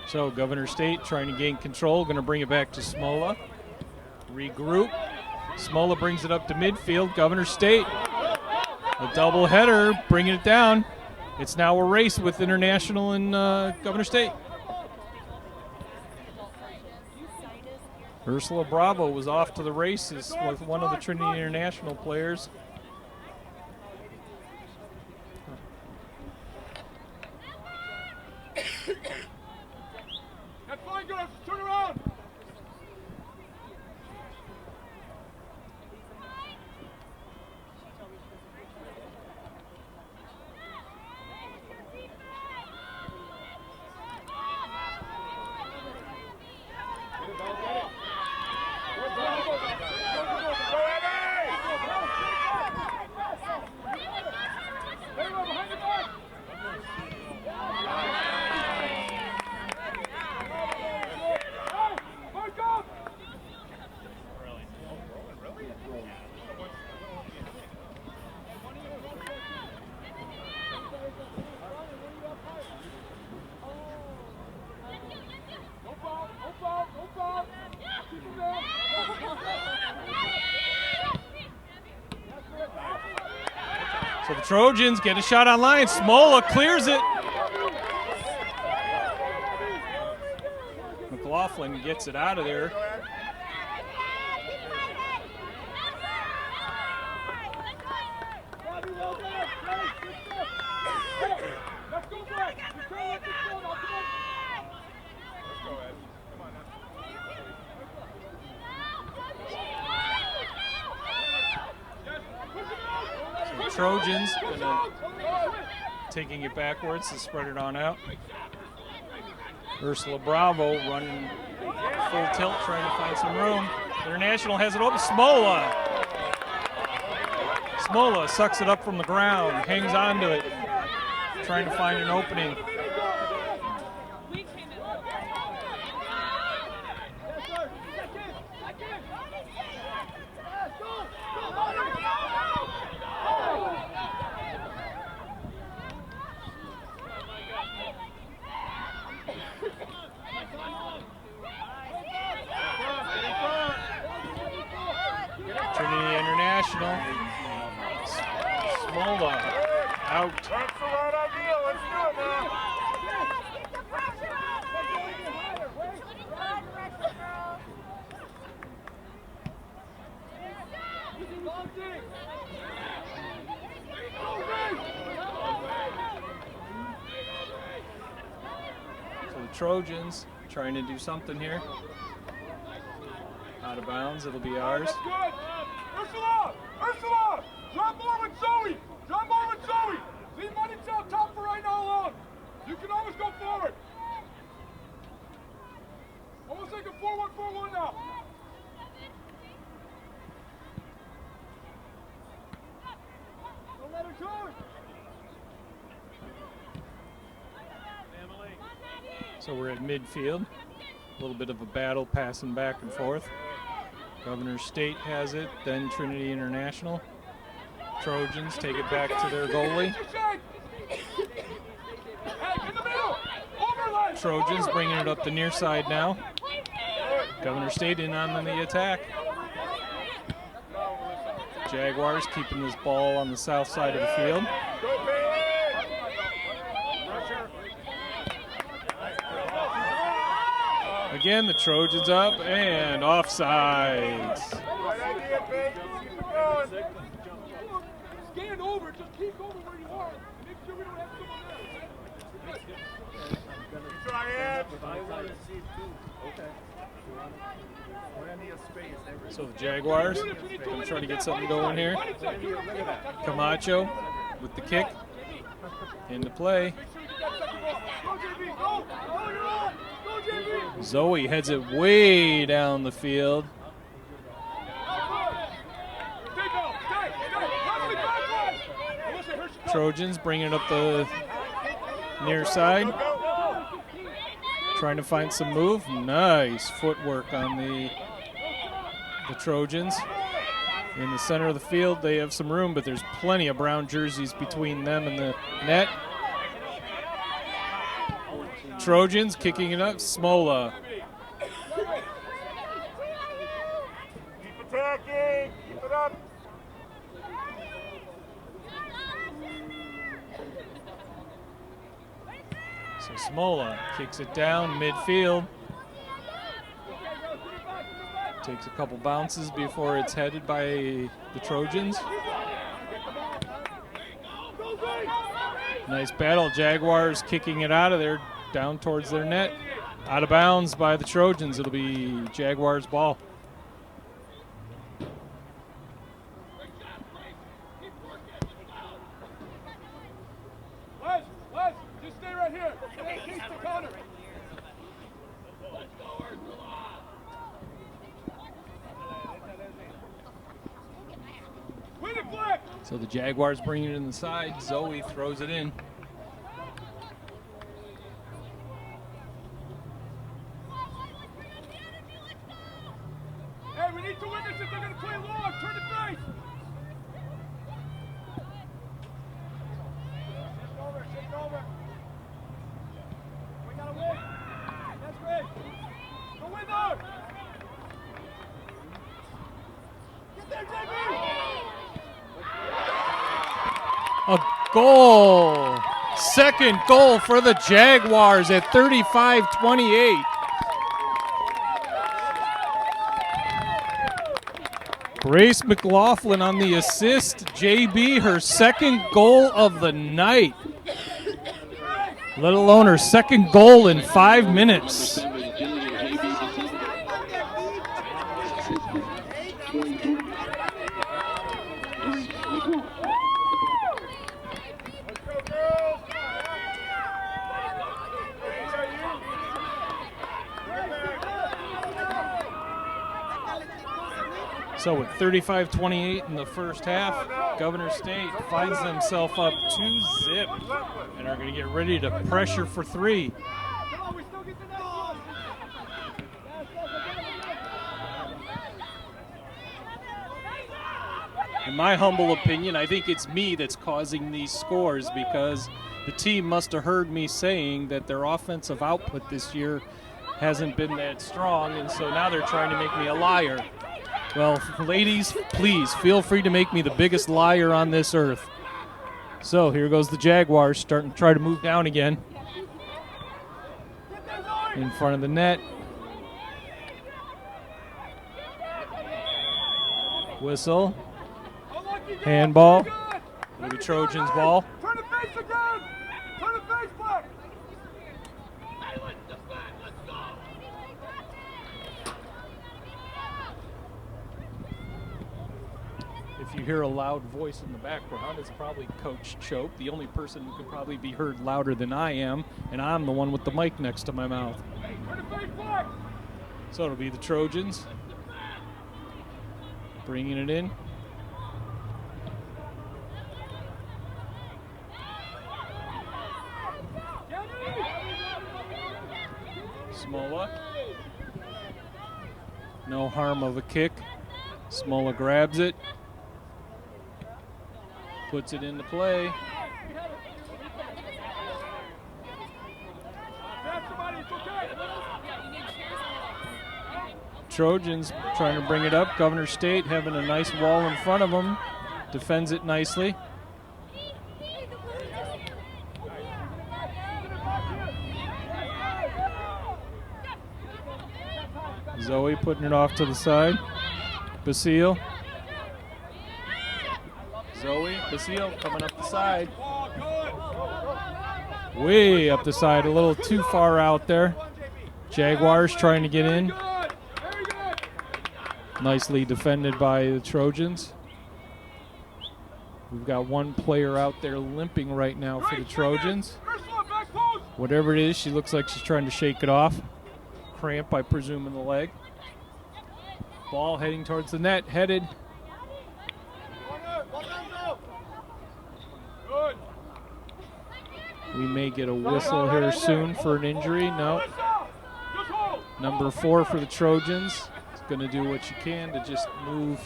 So Governor State trying to gain control, going to bring it back to Smola. Regroup. Smola brings it up to midfield. Governor State, a double header, bringing it down. It's now a race with International and Governor State. Ursula Bravo was off to the races with one of the Trinity International players. That's fine, guys. Turn around. So the Trojans get a shot on line. Smola clears it. McLaughlin gets it out of there. Trojans taking it backwards to spread it on out. Ursula Bravo running full tilt, trying to find some room. International has it open. Smola. Smola sucks it up from the ground, hangs on to it, trying to find an opening. Trinity International. Smola out. That's the right idea. Let's do it, man. So the Trojans trying to do something here. Out of bounds, it'll be ours. That's good. Ursula! Ursula! Drop more with Zoe! Drop more with Zoe! Leave money out top for right now alone. You can always go forward. Almost like a 4-1-4-1 now. Don't let her charge. So we're at midfield. A little bit of a battle passing back and forth. Governor State has it, then Trinity International. Trojans take it back to their goalie. Trojans bringing it up the near side now. Governor State in on the attack. Jaguars keeping this ball on the south side of the field. Again, the Trojans up and offsides. Stand over, just keep going where you are. Make sure we don't have someone else. Try it. So the Jaguars going to try to get something going here. Camacho with the kick into play. Zoe heads it way down the field. Trojans bringing it up the near side. Trying to find some move. Nice footwork on the Trojans. In the center of the field, they have some room, but there's plenty of brown jerseys between them and the net. Trojans kicking it up. Smola. Keep attacking. Keep it up. So Smola kicks it down midfield. Takes a couple bounces before it's headed by the Trojans. Nice battle. Jaguars kicking it out of there, down towards their net. Out of bounds by the Trojans. It'll be Jaguars ball. Les, just stay right here. Keep the counter. Win it, Black. So the Jaguars bring it in the side. Zoe throws it in. Hey, we need to win this if they're going to play long. Turn it face. Shift over. We got to win. That's great. Go win there. Get there, JB. A goal. Second goal for the Jaguars at 35-28. Grace McLaughlin on the assist. JB, her second goal of the night. Let alone her second goal in 5 minutes. So with 35-28 in the first half, Governor State finds themselves up 2-zip and are going to get ready to pressure for 3. In my humble opinion, I think it's me that's causing these scores because the team must have heard me saying that their offensive output this year hasn't been that strong, and so now they're trying to make me a liar. Well, ladies, please feel free to make me the biggest liar on this earth. So here goes the Jaguars starting to try to move down again. In front of the net. Whistle. Handball. It'll be Trojans ball. Turn the face again. Turn the face back. If you hear a loud voice in the background, it's probably Coach Chope, the only person who could probably be heard louder than I am, and I'm the one with the mic next to my mouth. So it'll be the Trojans bringing it in. Smola. No harm of a kick. Smola grabs it. Puts it into play. Trojans trying to bring it up. Governor State having a nice wall in front of them. Defends it nicely. Zoe putting it off to the side. Basile. Zoe, Basile coming up the side. Way up the side, a little too far out there. Jaguars trying to get in. Nicely defended by the Trojans. We've got one player out there limping right now for the Trojans. Whatever it is, she looks like she's trying to shake it off. Cramp, I presume, in the leg. Ball heading towards the net, headed. We may get a whistle here soon for an injury. No. Number 4 for the Trojans is going to do what you can to just move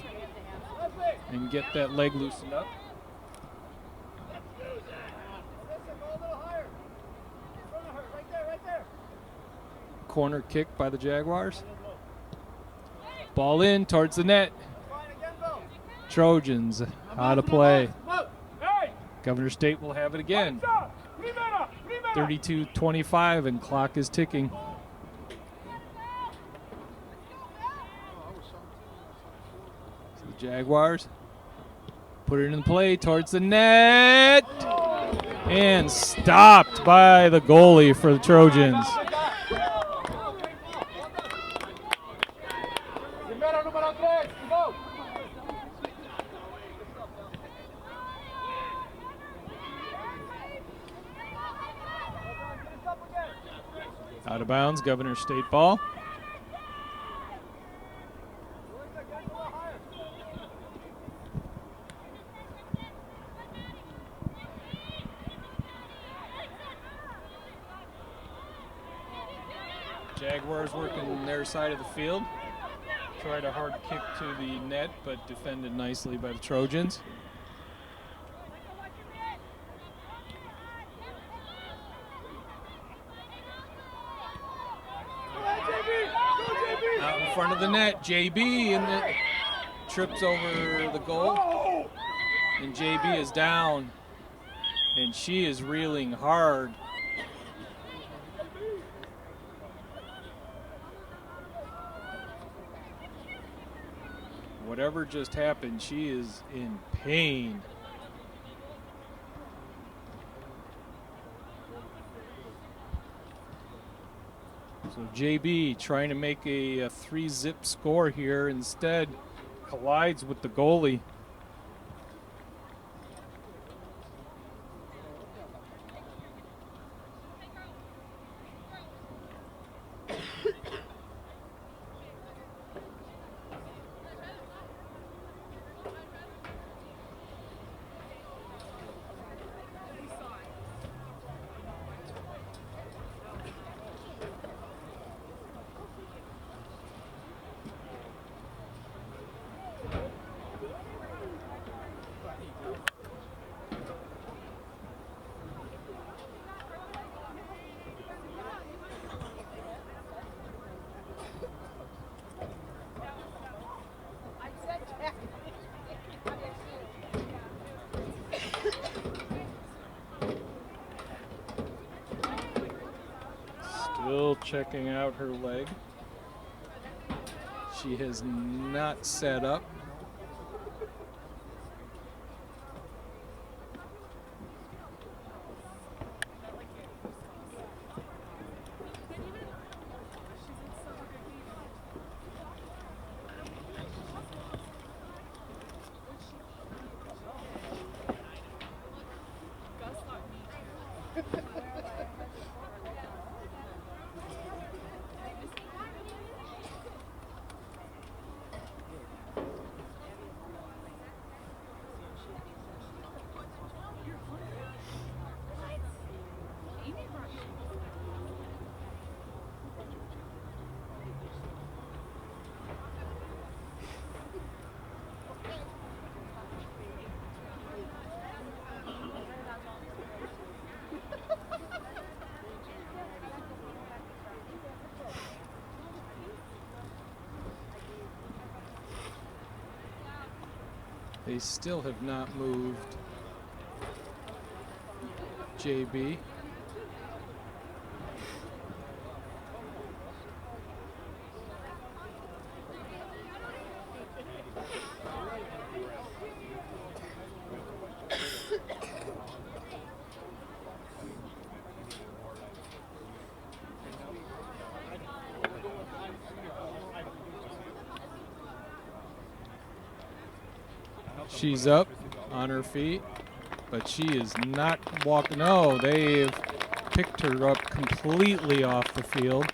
and get that leg loosened up. corner kick by the Jaguars. Ball in towards the net. Trojans out of play. Governor State will have it again. 32-25 and clock is ticking. So the Jaguars put it in play towards the net and stopped by the goalie for the Trojans. Out of bounds, Governor State ball. Jaguars working their side of the field. Tried a hard kick to the net, but defended nicely by the Trojans. Out in front of the net, JB and the trips over the goal. And JB is down, and she is reeling hard. Whatever just happened, she is in pain. So JB trying to make a 3-zip score here, instead collides with the goalie. Still checking out her leg. She has not set up. They still have not moved JB. She's up on her feet, but she is not walking. No, they've picked her up completely off the field.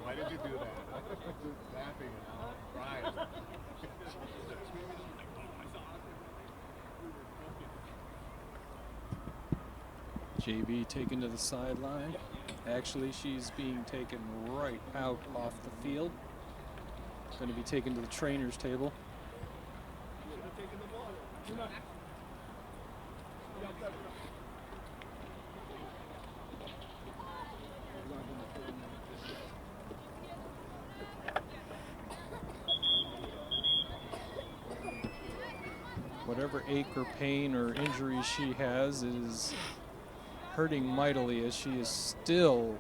Why did you do that? Just laughing and crying. JB taken to the sideline. Actually, she's being taken right out off the field. Going to be taken to the trainer's table. Whatever ache or pain or injury she has is hurting mightily, as she is still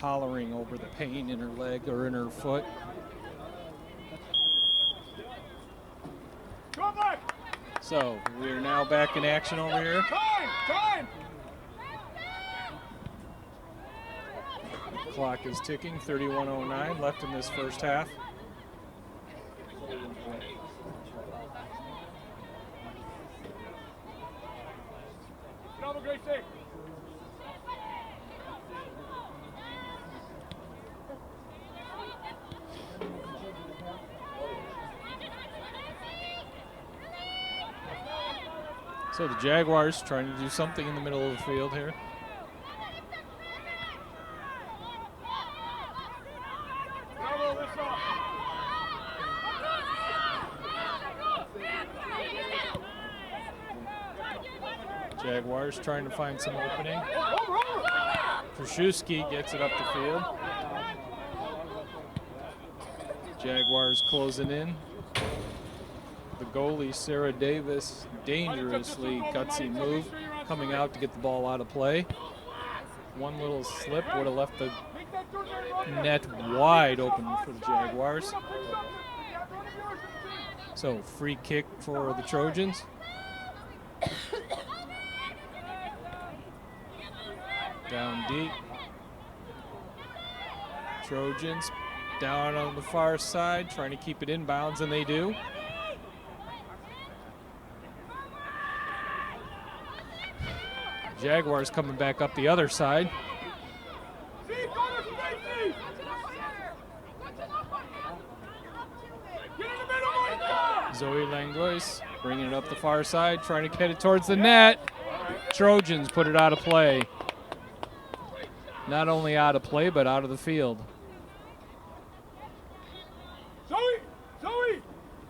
hollering over the pain in her leg or in her foot. So we are now back in action over here. Time! Clock is ticking, 31:09 left in this first half. Double Gracie. So the Jaguars trying to do something in the middle of the field here. Jaguars trying to find some opening. Krzyzewski gets it up the field. Jaguars closing in. The goalie, Sarah Davis, dangerously gutsy move, coming out to get the ball out of play. One little slip would have left the net wide open for the Jaguars. So free kick for the Trojans. Down deep. Trojans down on the far side, trying to keep it inbounds, and they do. Jaguars coming back up the other side. Zoe Langlois bringing it up the far side, trying to get it towards the net. Trojans put it out of play. Not only out of play, but out of the field. Zoe,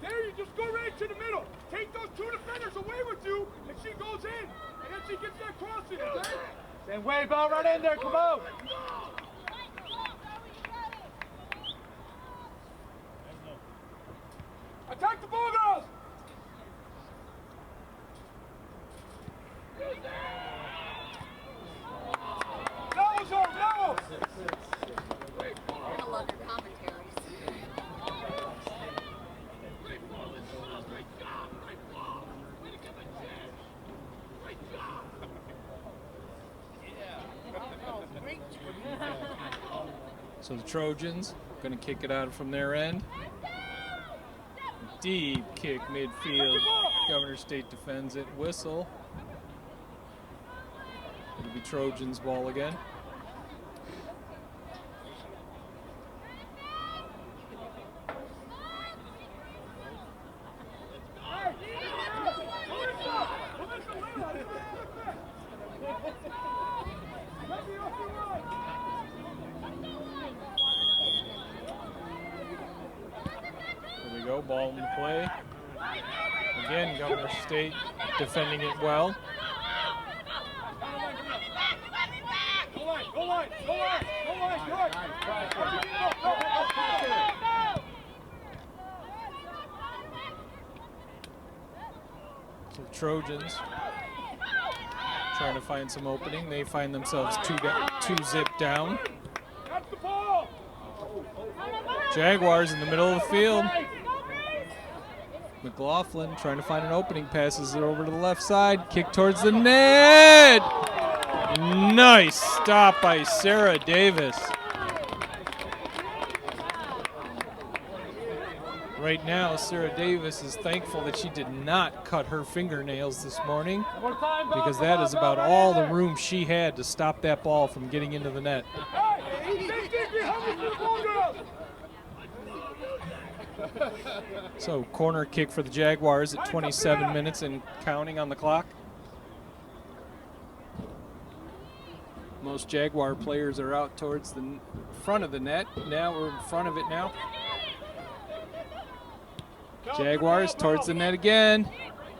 there you just go right to the middle. Take those two defenders away with you, and she goes in, and then she gets that crossing, okay? Same way, ball right in there, come on. Attack the ball, girls! Now, Zoe, now! I love your commentaries. So the Trojans going to kick it out from their end. Deep kick midfield. Governor State defends it. Whistle. It'll be Trojans' ball again. There we go, ball in play. Again, Governor State defending it well. So Trojans trying to find some opening. They find themselves two zip down. Jaguars in the middle of the field. McLaughlin trying to find an opening, passes it over to the left side, kick towards the net. Nice stop by Sarah Davis. Right now, Sarah Davis is thankful that she did not cut her fingernails this morning, because that is about all the room she had to stop that ball from getting into the net. So corner kick for the Jaguars at 27 minutes and counting on the clock. Most Jaguar players are out towards the front of the net. Now we're in front of it now. Jaguars towards the net again.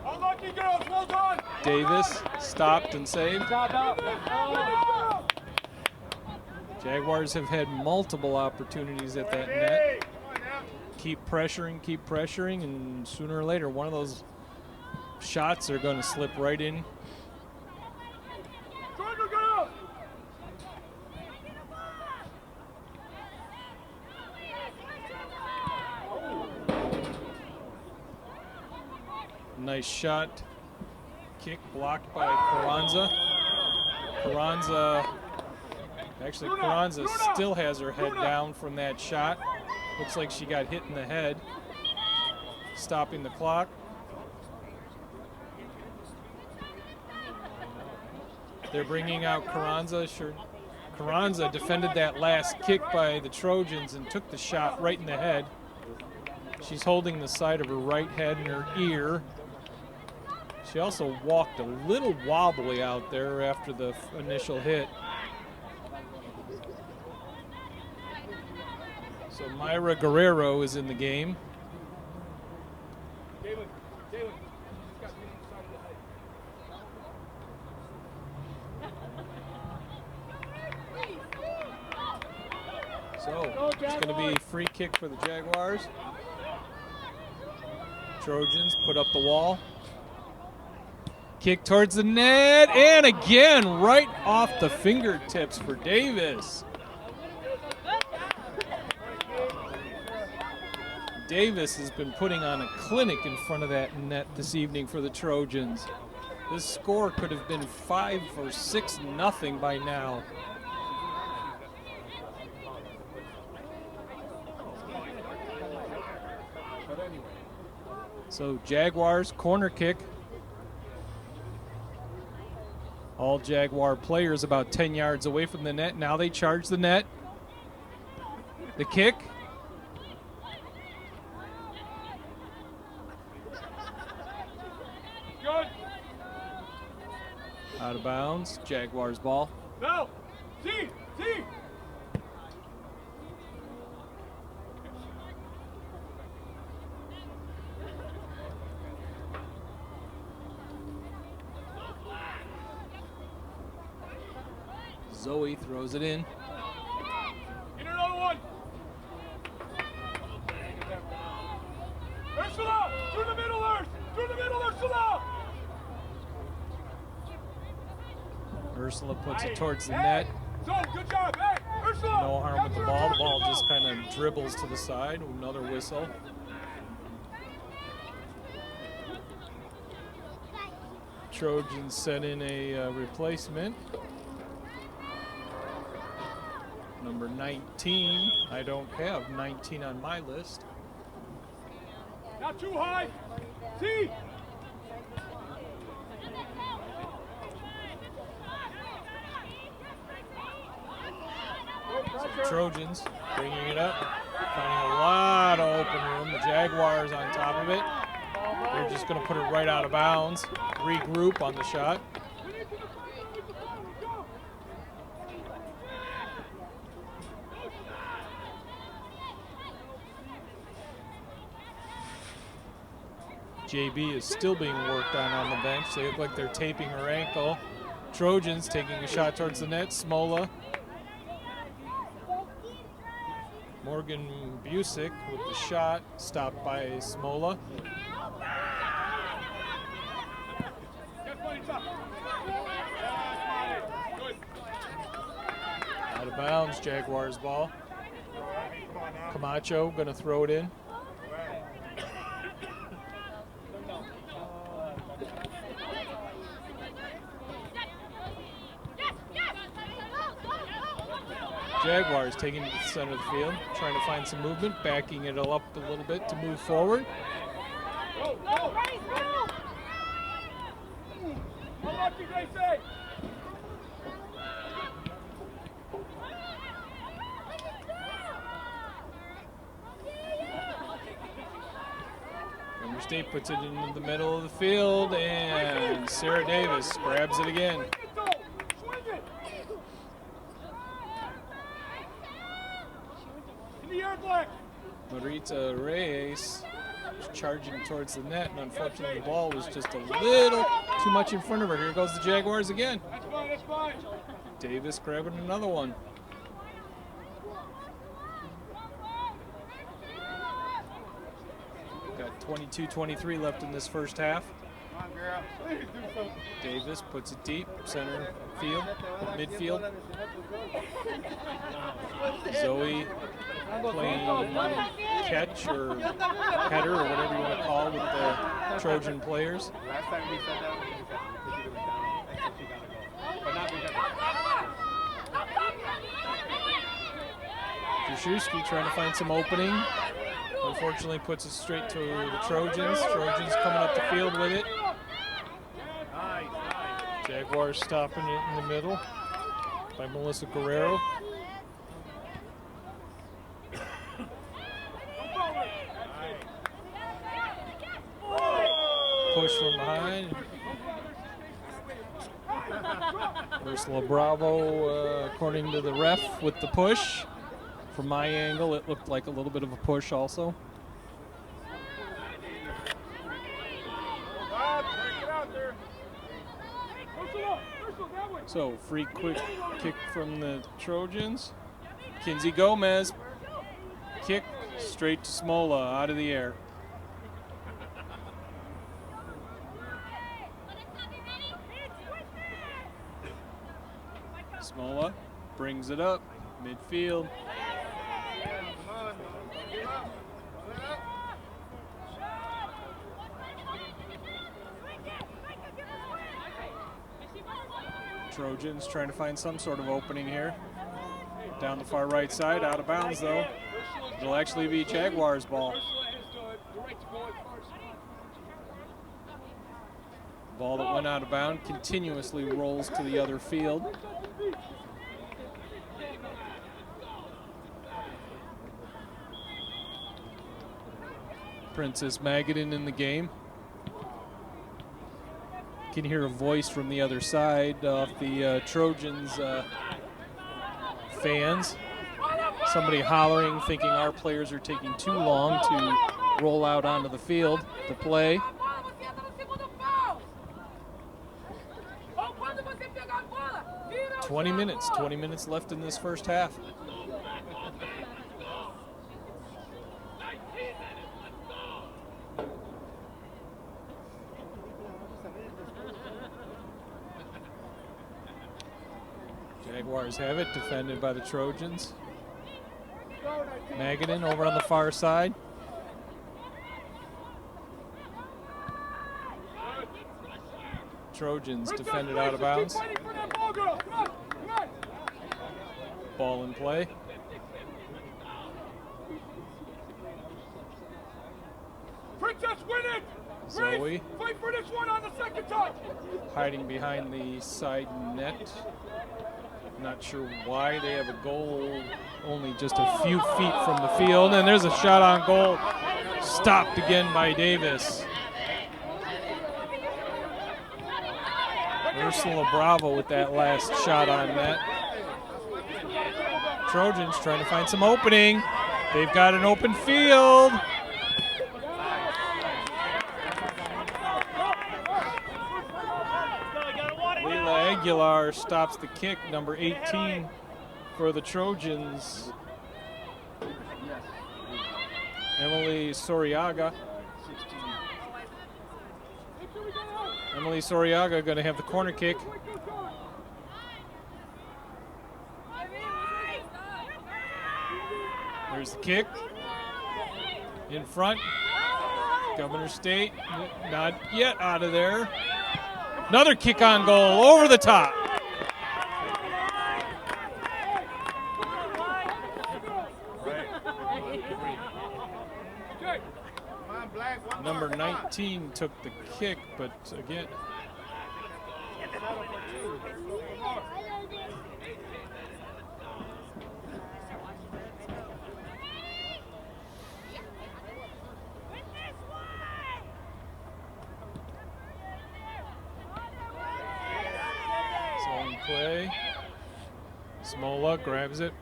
Unlucky girls, well done. Davis stopped and saved. Jaguars have had multiple opportunities at that net. Keep pressuring, and sooner or later, one of those shots are going to slip right in. Nice shot. Kick blocked by Carranza. Carranza still has her head down from that shot. Looks like she got hit in the head. Stopping the clock. They're bringing out Carranza. Carranza defended that last kick by the Trojans and took the shot right in the head. She's holding the side of her right head in her ear. She also walked a little wobbly out there after the initial hit. So Myra Guerrero is in the game. So it's going to be a free kick for the Jaguars. Trojans put up the wall. Kick towards the net, and again, right off the fingertips for Davis. Davis has been putting on a clinic in front of that net this evening for the Trojans. This score could have been 5 or 6-0 by now. So Jaguars corner kick. All Jaguar players about 10 yards away from the net. Now they charge the net. The kick. Good. Out of bounds. Jaguars ball. No. See. Zoe throws it in. Get another one. Ursula, through the middle, Ursula. Ursula puts it towards the net. So, good job. Hey, Ursula. No harm with the ball. The ball just kind of dribbles to the side. Another whistle. Trojans sent in a replacement. Number 19. I don't have 19 on my list. Not too high. See. So Trojans bringing it up, finding a lot of open room. The Jaguars on top of it. They're just going to put it right out of bounds. Regroup on the shot. JB is still being worked on the bench. They look like they're taping her ankle. Trojans taking a shot towards the net. Smola. Morgan Busick with the shot, stopped by Smola. Out of bounds, Jaguars ball. Camacho gonna throw it in. Jaguars taking it to the center of the field, trying to find some movement, backing it up a little bit to move forward. Denver State puts it into the middle of the field, and Sarah Davis grabs it again. Reyes was charging towards the net, and unfortunately the ball was just a little too much in front of her. Here goes the Jaguars again. That's fine, that's fine. Davis grabbing another one. Got 22-23 left in this first half. Come on, girl. Please do something. Davis puts it deep, center field, midfield. Zoe playing catch or header or whatever you want to call with the Trojan players. Last time we said that, we said it was down, and so she got to go. But not because Krzyzewski trying to find some opening. Unfortunately puts it straight to the Trojans. Trojans coming up the field with it. Jaguars stopping it in the middle by Melissa Guerrero. Push from behind. Ursula Bravo, according to the ref, with the push. From my angle, it looked like a little bit of a push also. So, free quick kick from the Trojans. Kinsey Gomez, kick straight to Smola, out of the air. Smola brings it up, midfield. Trojans trying to find some sort of opening here. Down the far right side, out of bounds though. It'll actually be Jaguars' ball. Ball that went out of bounds continuously rolls to the other field. Princess Magadan in the game. Can hear a voice from the other side off the Trojans fans. Somebody hollering, thinking our players are taking too long to roll out onto the field to play. 20 minutes left in this first half. Jaguars have it, defended by the Trojans. Magadan over on the far side. Trojans defended out of bounds. Ball in play. Princess, win it! Zoe Fight for this one on the second touch! hiding behind the side net. Not sure why they have a goal only just a few feet from the field. And there's a shot on goal. Stopped again by Davis. Ursula Bravo with that last shot on net. Trojans trying to find some opening. They've got an open field. Leila Aguilar stops the kick, number 18 for the Trojans. Emily Soriaga. Emily Soriaga going to have the corner kick. There's the kick. In front. Governor State, not yet out of there. Another kick on goal, over the top. Number 19 took the kick, but again. Zone play. Smola grabs it.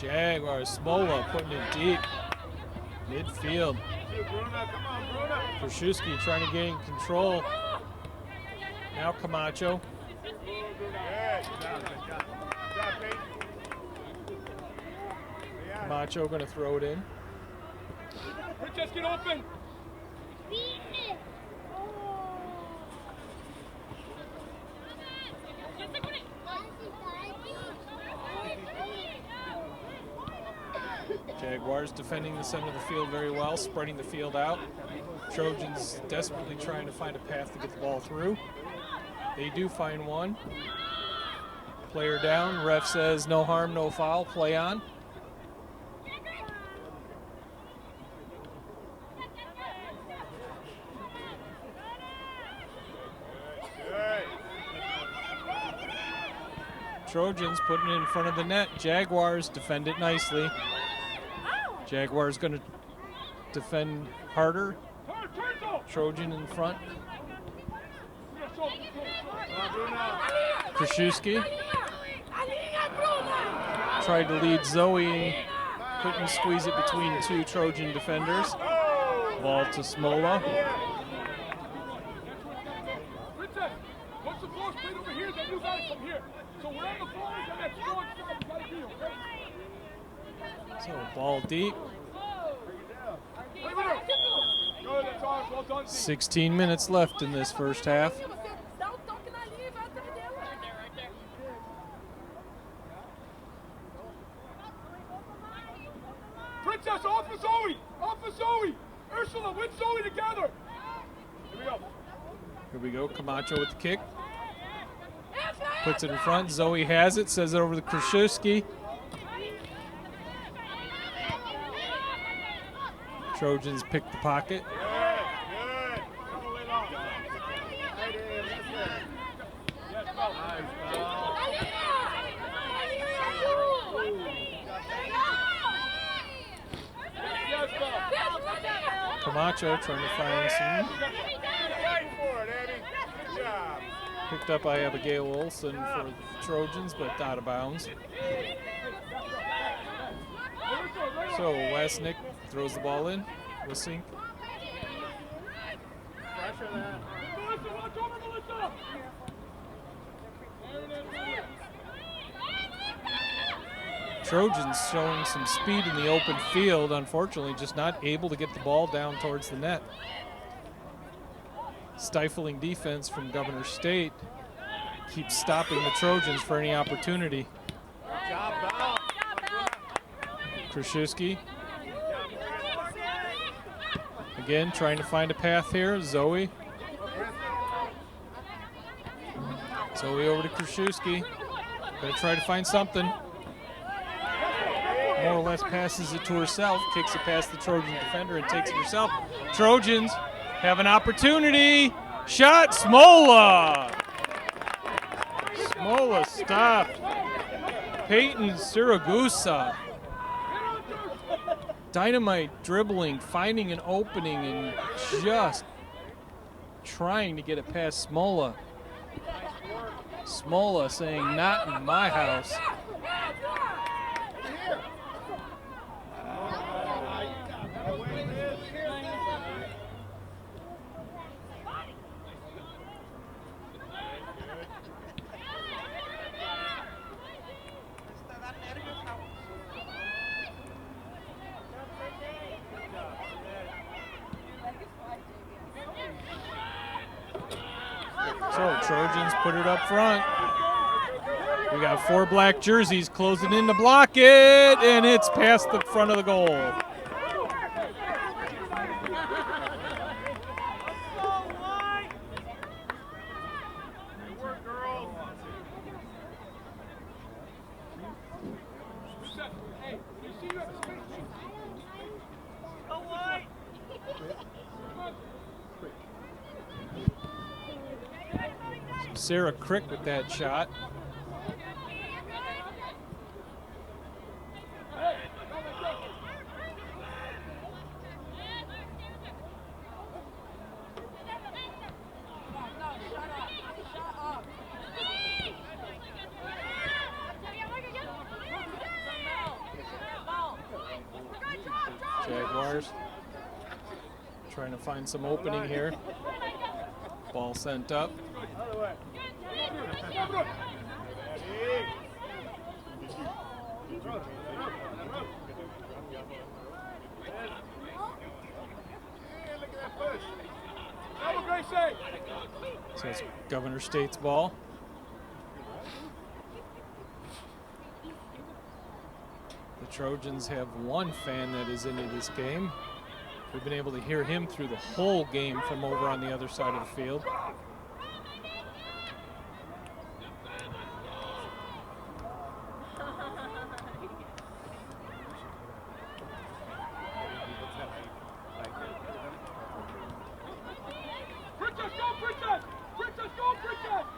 Jaguars, Smola putting it deep. Midfield. Krzyzewski trying to gain control. Now Camacho. Camacho going to throw it in. Just get open. Jaguars defending the center of the field very well, spreading the field out. Trojans desperately trying to find a path to get the ball through. They do find one. Player down. Ref says no harm, no foul. Play on. Trojans putting it in front of the net. Jaguars defend it nicely. Jaguars going to defend harder. Trojan in front. Krzyzewski tried to lead Zoe. Couldn't squeeze it between two Trojan defenders. Ball to Smola. So ball deep. 16 minutes left in this first half. Princess, off of Zoe! Off of Zoe! Ursula, with Zoe together! Here we go. Here we go. Camacho with the kick. Puts it in front. Zoe has it. Says it over to Krzyzewski. Trojans pick the pocket. Camacho trying to find some. Picked up by Abigail Olsen for the Trojans, but out of bounds. So Wesnick throws the ball in. Wissink. Trojans showing some speed in the open field, unfortunately just not able to get the ball down towards the net. Stifling defense from Governor State keeps stopping the Trojans for any opportunity. Krzyzewski. Again, trying to find a path here. Zoe. Zoe over to Krzyzewski. Gonna try to find something. More or less passes it to herself, kicks it past the Trojan defender and takes it herself. Trojans have an opportunity. Shot, Smola. Smola stopped. Peyton Siragusa. Dynamite dribbling, finding an opening, and just trying to get it past Smola. Smola saying, not in my house. So Trojans put it up front. We got 4 black jerseys closing in to block it, and it's past the front of the goal. Sarah Crick with that shot. Jaguars trying to find some opening here. Ball sent up. So it's Governor State's ball. The Trojans have one fan that is into this game. We've been able to hear him through the whole game from over on the other side of the field.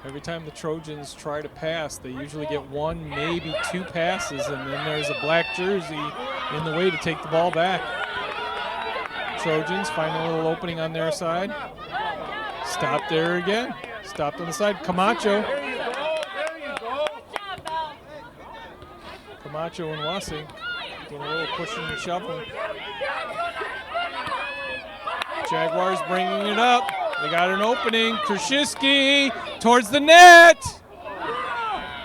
Every time the Trojans try to pass, they usually get one, maybe two passes, and then there's a black jersey in the way to take the ball back. Trojans find a little opening on their side. Stop there again. Stopped on the side. Camacho. Camacho and Wassing doing a little pushing and shoving. Jaguars bringing it up. They got an opening. Krzyzewski towards the net.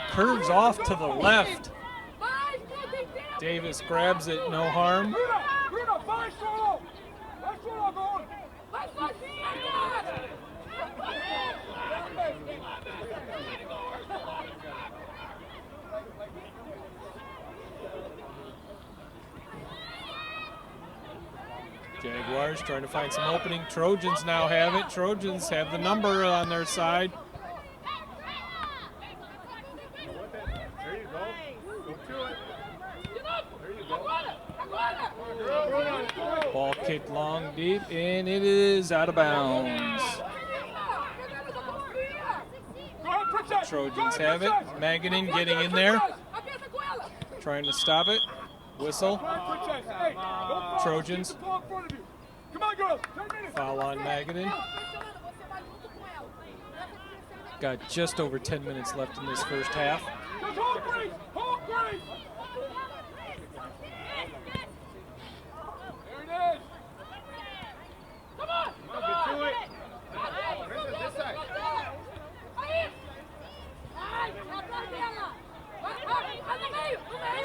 Curves off to the left. Davis grabs it, no harm. Jaguars trying to find some opening. Trojans now have it. Trojans have the number on their side. There you go. Go to it. There you go. Ball kicked long, deep, and it is out of bounds. Trojans have it. Maganin getting in there, trying to stop it. Whistle. Trojans. Foul on Maganin. Got just over 10 minutes left in this first half.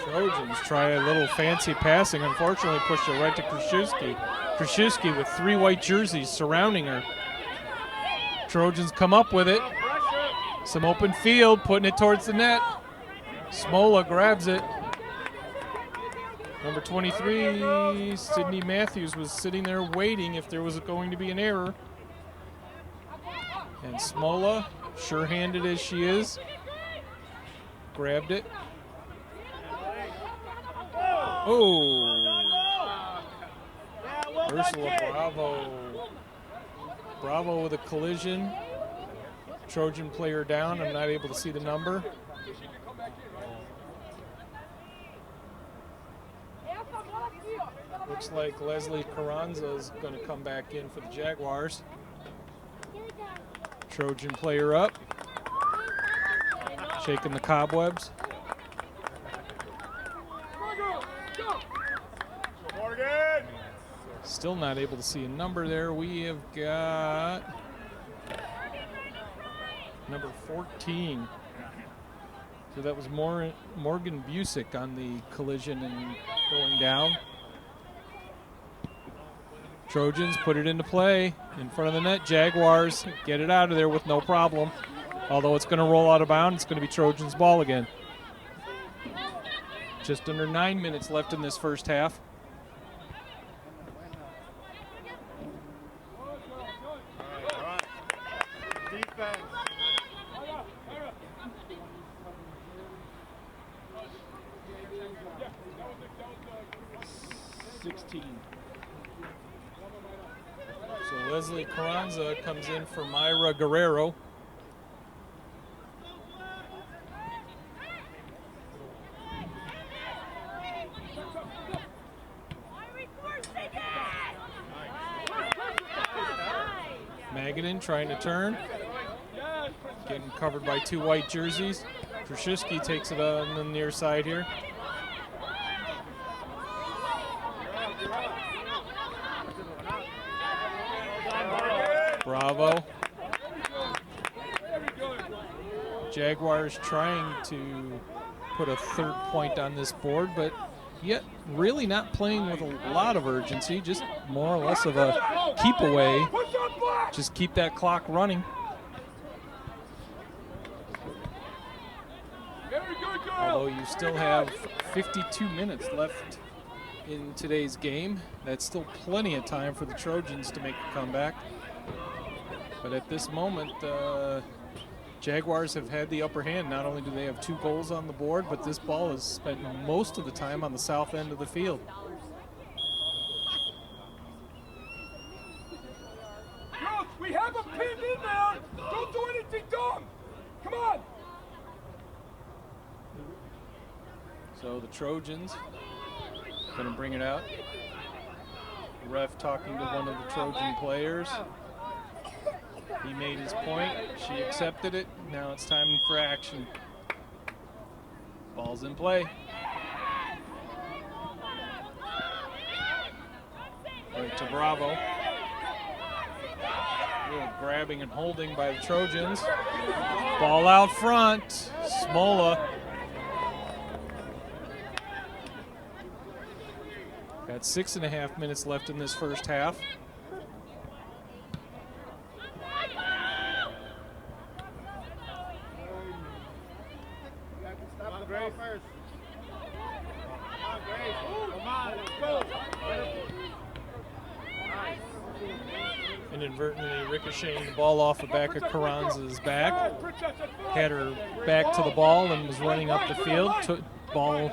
Trojans try a little fancy passing. Unfortunately, pushed it right to Krzyzewski. Krzyzewski with three white jerseys surrounding her. Trojans come up with it. Some open field, putting it towards the net. Smola grabs it. Number 23, Sydney Matthews, was sitting there waiting if there was going to be an error. And Smola, sure-handed as she is, grabbed it. Oh, Ursula Bravo with a collision. Trojan player down. I'm not able to see the number. Looks like Leslie Carranza is going to come back in for the Jaguars. Trojan player up. Shaking the cobwebs. Still not able to see a number there. We have got number 14. So that was Morgan Busick on the collision and going down. Trojans put it into play in front of the net. Jaguars get it out of there with no problem. Although it's going to roll out of bounds, it's going to be Trojans' ball again. Just under 9 minutes left in this first half. So Leslie Carranza comes in for Myra Guerrero. Maganin trying to turn. Getting covered by two white jerseys. Krzyzewski takes it on the near side here. Bravo. Jaguars trying to put a third point on this board, but yet really not playing with a lot of urgency, just more or less of a keep away. Just keep that clock running. Although you still have 52 minutes left in today's game, that's still plenty of time for the Trojans to make a comeback. But at this moment, Jaguars have had the upper hand. Not only do they have 2 goals on the board, but this ball has spent most of the time on the south end of the field. Girls, we have a pin in there. Don't do anything dumb. Come on. So the Trojans going to bring it out. Ref talking to one of the Trojan players. He made his point. She accepted it. Now it's time for action. Ball's in play. Right to Bravo. A little grabbing and holding by the Trojans. Ball out front. Smola. Got 6.5 minutes left in this first half. Inadvertently ricocheting the ball off the back of Carranza's back. Had her back to the ball and was running up the field. Ball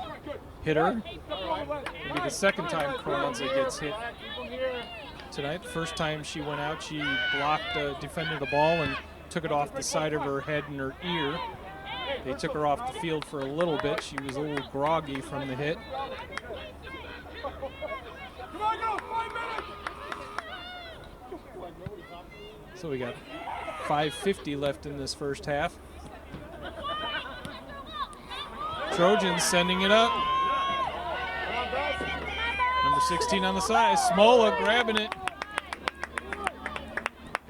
hit her. It'll be the second time Carranza gets hit tonight. The first time she went out, she blocked a defender the ball and took it off the side of her head and her ear. They took her off the field for a little bit. She was a little groggy from the hit. So we got 5:50 left in this first half. Trojans sending it up. Number 16 on the side. Smola grabbing it.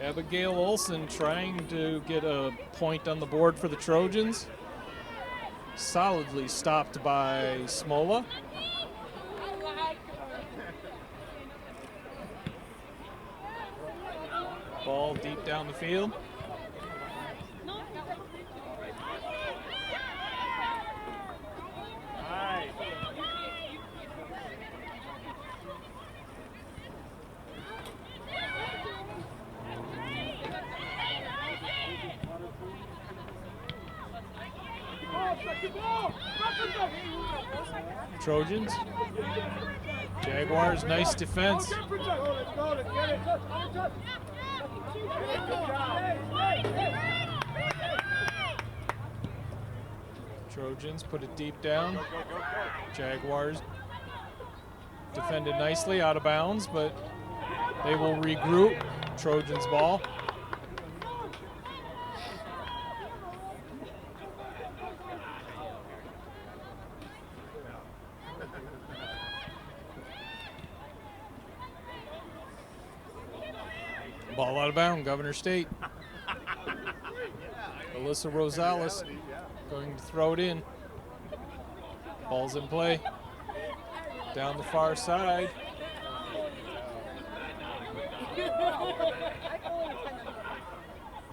Abigail Olsen trying to get a point on the board for the Trojans. Solidly stopped by Smola. Ball deep down the field. Trojans. Jaguars, nice defense. Trojans put it deep down. Jaguars defended nicely, out of bounds, but they will regroup. Trojans ball. Ball out of bounds, Governor State. Alyssa Rosales going to throw it in. Ball's in play. Down the far side.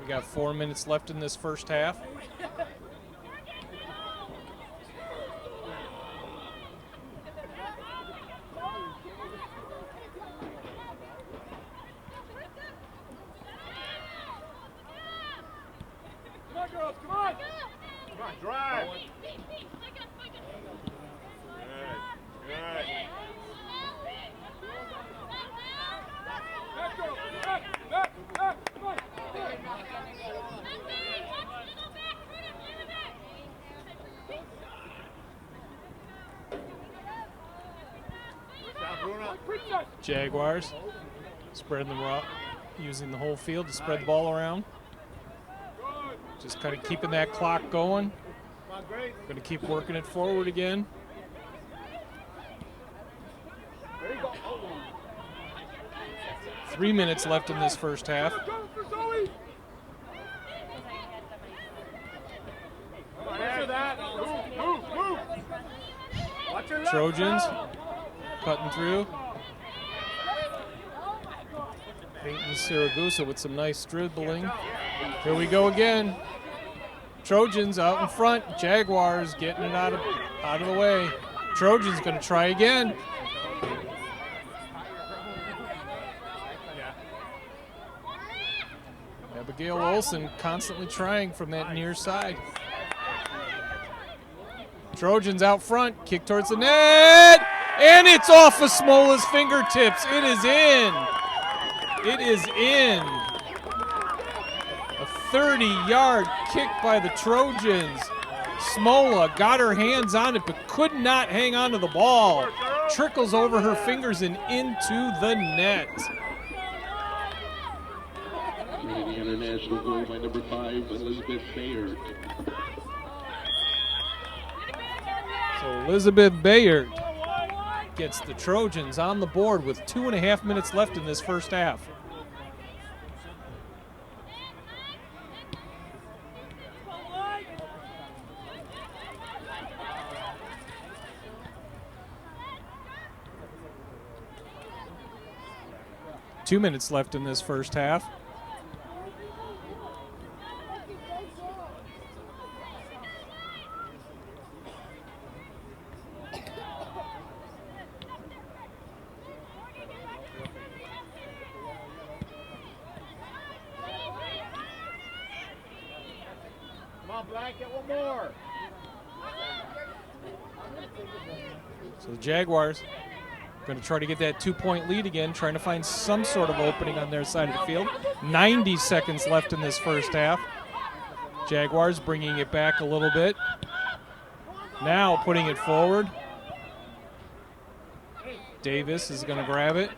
We got 4 minutes left in this first half. Jaguars spreading them out, using the whole field to spread the ball around. Just kind of keeping that clock going. Going to keep working it forward again. 3 minutes left in this first half. Trojans cutting through. Peyton Siragusa with some nice dribbling. Here we go again. Trojans out in front. Jaguars getting it out of the way. Trojans going to try again. Abigail Olsen constantly trying from that near side. Trojans out front, kick towards the net, and it's off of Smola's fingertips. It is in. It is in. A 30-yard kick by the Trojans. Smola got her hands on it, but could not hang on to the ball. Trickles over her fingers and into the net. Trinity International goal by number 5, Elizabeth Bayard. So Elizabeth Bayard gets the Trojans on the board with 2.5 minutes left in this first half. Two minutes left in this first half. Get one more. So the Jaguars going to try to get that 2-point lead again, trying to find some sort of opening on their side of the field. 90 seconds left in this first half. Jaguars bringing it back a little bit. Now putting it forward. Davis is going to grab it.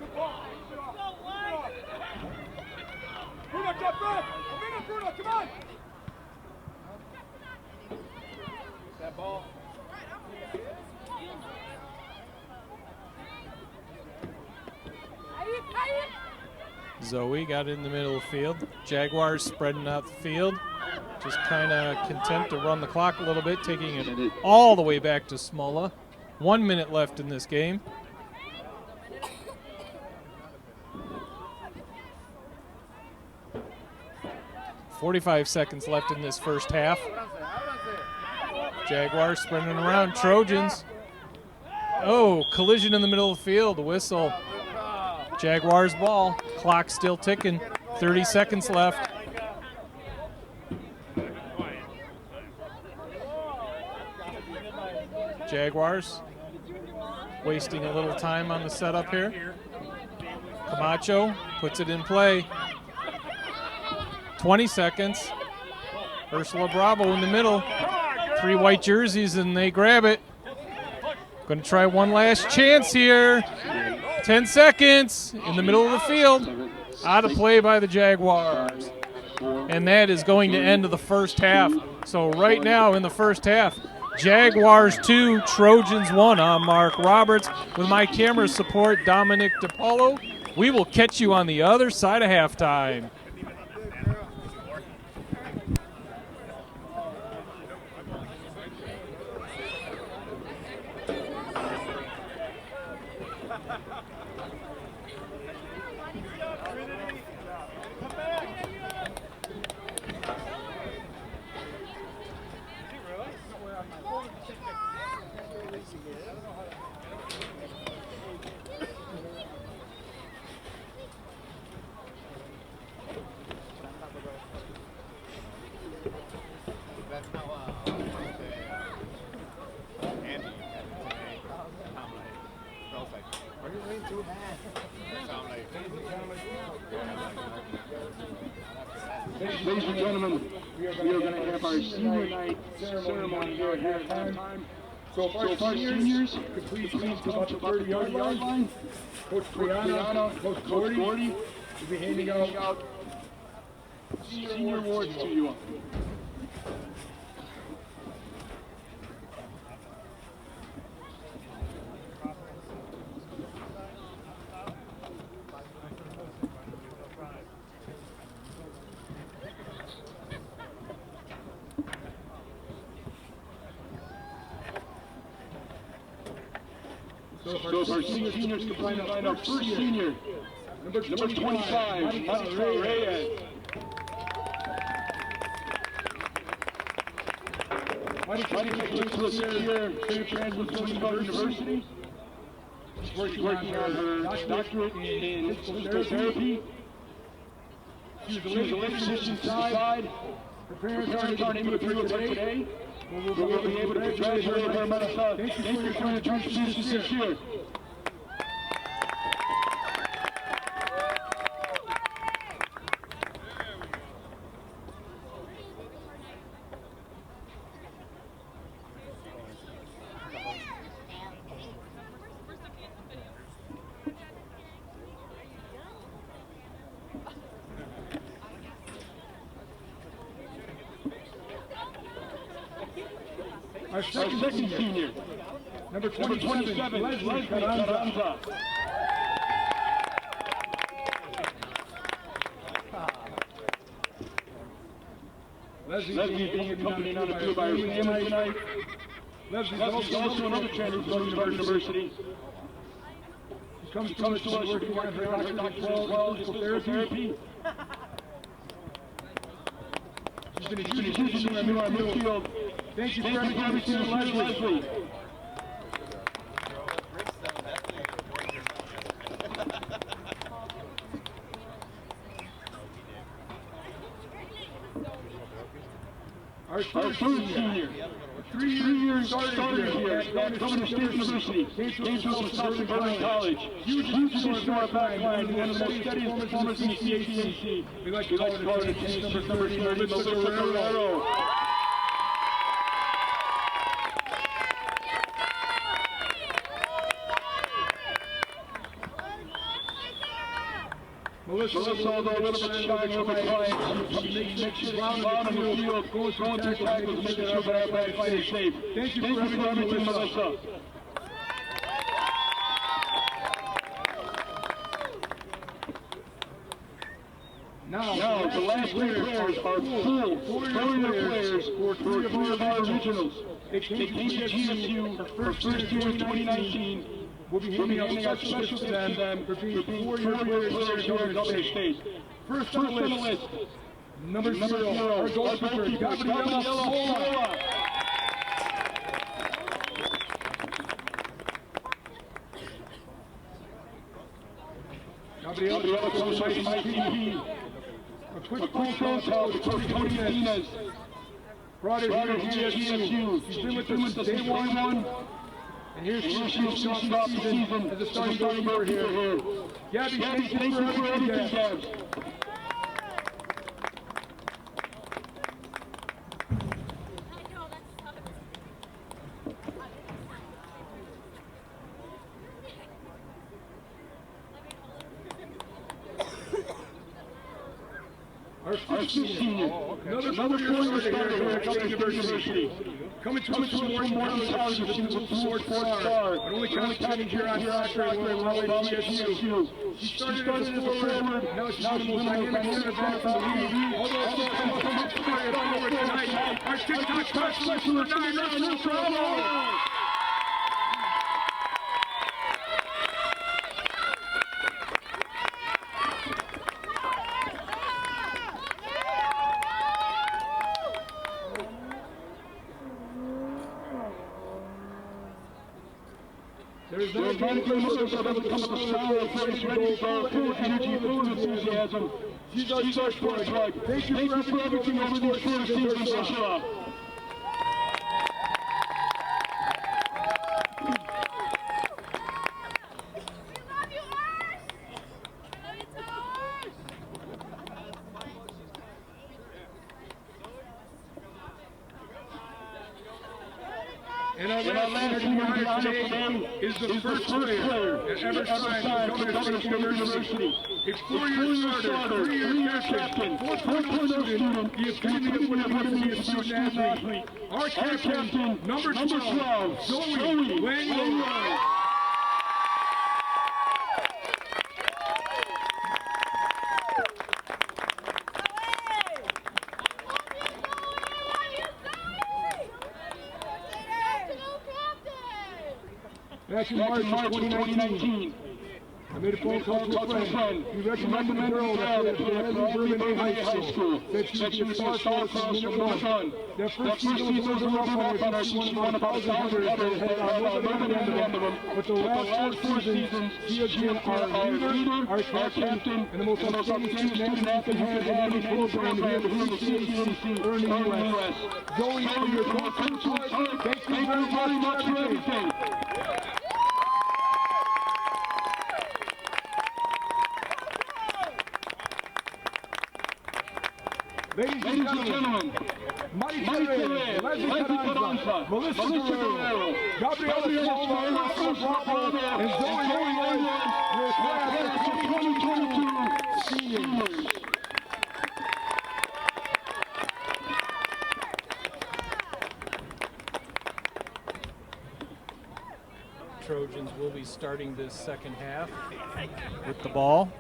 Ball. Zoe got it in the middle of the field. Jaguars spreading out the field. Just kind of content to run the clock a little bit, taking it all the way back to Smola. 1 minute left in this game. .45 seconds left in this first half. Jaguars spreading around. Trojans. Oh, collision in the middle of the field. A whistle. Jaguars ball. Clock still ticking. 30 seconds left. Jaguars wasting a little time on the setup here. Camacho puts it in play. 20 seconds. Ursula Bravo in the middle. 3 white jerseys and they grab it. Going to try one last chance here. 10 seconds in the middle of the field. Out of play by the Jaguars. And that is going to end the first half. So right now in the first half, Jaguars 2, Trojans 1. I'm Mark Roberts with my camera support, Dominic DiPaolo. We will catch you on the other side of halftime. Ladies and gentlemen, we are going to have our senior night ceremony here at halftime. So far, seniors, please come up to the 30-yard line. Coach Brianna, Coach Gordy will be handing out senior awards to you. So if our seniors can find our first senior, number 25, Monica Reyes. Monica is a senior at University. She's working on her doctorate in physical therapy. She was a late physician side. Her parents aren't able to be with her today. We'll be able to congratulate her, Marissa. Thank you for your contributions this year. Our second senior, number 27, Leslie Carranza. Leslie being accompanied on a tour by her family tonight. Leslie's also another candidate from University. She comes to us working on her doctorate as well as physical therapy. She's been a huge addition to our midfield. Thank you for everything, Leslie. Our third senior, 3 years started here at Governor State University, came to us from Berlin College. Huge addition to our backline, one of the most steadiest performers in the CAC. We like to call it a case number 30, Melissa Guerrero. Melissa, although a little bit shy of my client, she makes sure round on the field, going through tackles, making sure that everybody stays safe. Thank you for everything, Melissa. Now, the last players are full four-year players for 3 of our originals. They came to GSU for first year in 2019. We'll be handing out special to them for being 4-year players here at Governor State. First on the list, number 0, our goalkeeper, Gabriela Sola. Gabriela comes by ITP. A quick phone call to Coach Tony Diaz. Brought her here to GSU. She's been with us since day one. And here's she'll start the season as a starting goalkeeper here. Gabby, thank you for everything, Gabs. Our senior, another 4-year starter here at Governor University. Coming to us from Morton College with a sports star, but only coming here on Saturday while at GSU. She started as a forward, now she's the most dynamic center back in the league. Although she's come up to it over tonight. Our TikTok specialist, number 9, Russell Bravo. There's no Melissa that would come up with style, face, ready, full energy, full enthusiasm. She's our sports wife. Thank you for everything over these 4 seasons, Melissa. And our last senior honor today is the first player that ever signed for Governor State University. A 4-year starter, 3-year captain, 4.0 student, the epitome of what it means to be a student athlete. Our captain, number 12, Zoe Wang. back in March of 2019. I made a phone call to a friend. He recommended a girl that played at Bourbon High School. Said she was a star-cross from number one. That first season was a rough one. I think she won about 1,000 hunters that had nobody on the end of them. But the last 4 seasons, she has been our leader, our captain, and the most outstanding student athlete we can have in any program here at the CCAC or in the U.S. Zoe, for your coach, thank you very much for everything. Ladies and gentlemen, Mike Perez, Leslie Carranza, Melissa Guerrero, Gabriela Bravo, and Zoe Williams, your class of 2022 seniors. Trojans will be starting this second half with the ball.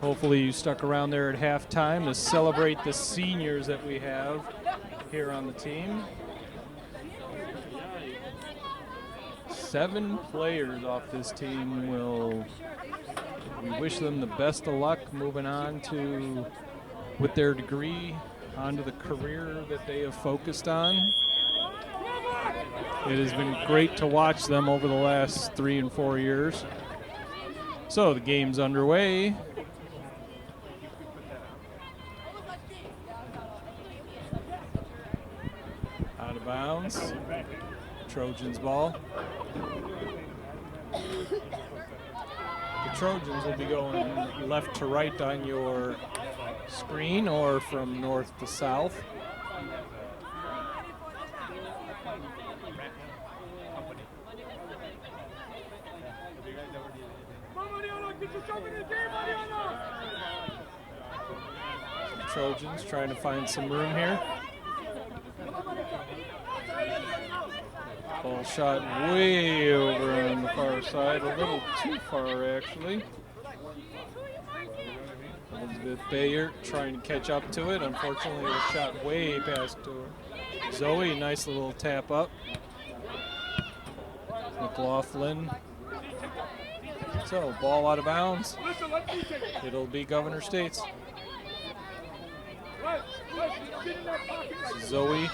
Hopefully you stuck around there at halftime to celebrate the seniors that we have here on the team. 7 players off this team we wish them the best of luck moving on to, with their degree, onto the career that they have focused on. It has been great to watch them over the last 3 and 4 years. So the game's underway. Out of bounds. Trojans ball. The Trojans will be going left to right on your screen or from north to south. Trojans trying to find some room here. Ball shot way over on the far side, a little too far actually. Elizabeth Bayard trying to catch up to it. Unfortunately, it was shot way past to her. Zoe, nice little tap up. McLaughlin. So, ball out of bounds. It'll be Governor State's. Zoe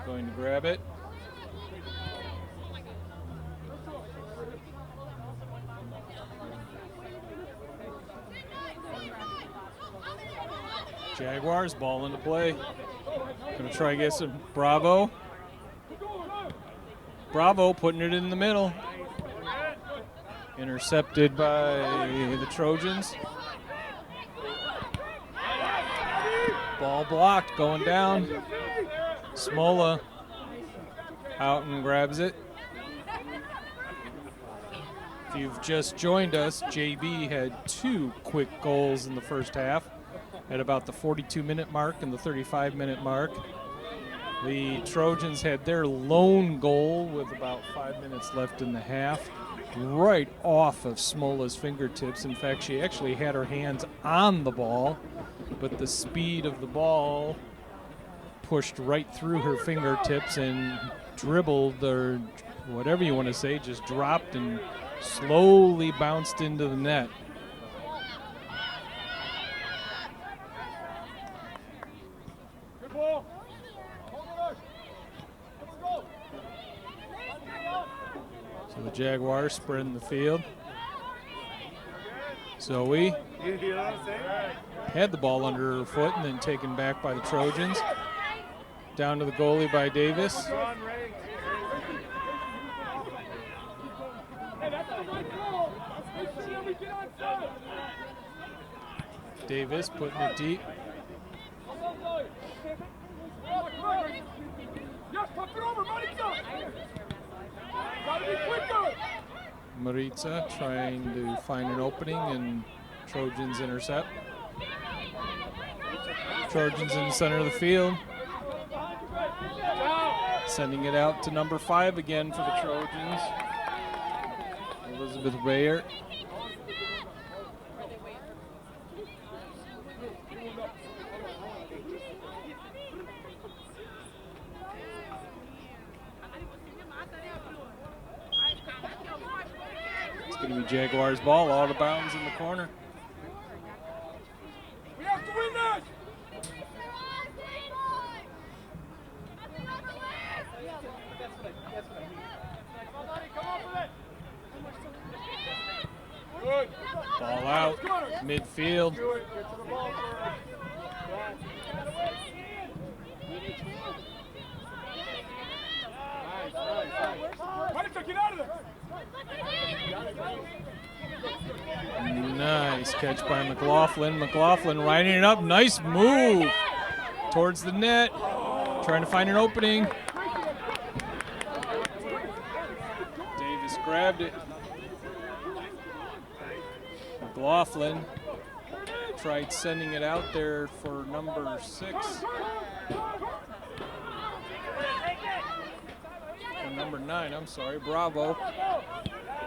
going to grab it. Jaguars, ball into play. Gonna try to get some Bravo. Bravo putting it in the middle. Intercepted by the Trojans. Ball blocked, going down. Smola out and grabs it. If you've just joined us, JB had 2 quick goals in the first half at about the 42-minute mark and the 35-minute mark. The Trojans had their lone goal with about 5 minutes left in the half, right off of Smola's fingertips. In fact, she actually had her hands on the ball, but the speed of the ball pushed right through her fingertips and dribbled, or whatever you want to say, just dropped and slowly bounced into the net. So the Jaguars spreading the field. Zoe had the ball under her foot and then taken back by the Trojans. Down to the goalie by Davis. Davis putting it deep. Maritza trying to find an opening, and Trojans intercept. Trojans in the center of the field. Sending it out to number 5 again for the Trojans. Elizabeth Bayard. It'll be Jaguars ball, out of bounds in the corner. We have to win this! Good. Ball out, midfield. Get out of there! Nice catch by McLaughlin. McLaughlin riding it up. Nice move towards the net. Trying to find an opening. Davis grabbed it. McLaughlin tried sending it out there for number 6. Or number 9, I'm sorry, Bravo.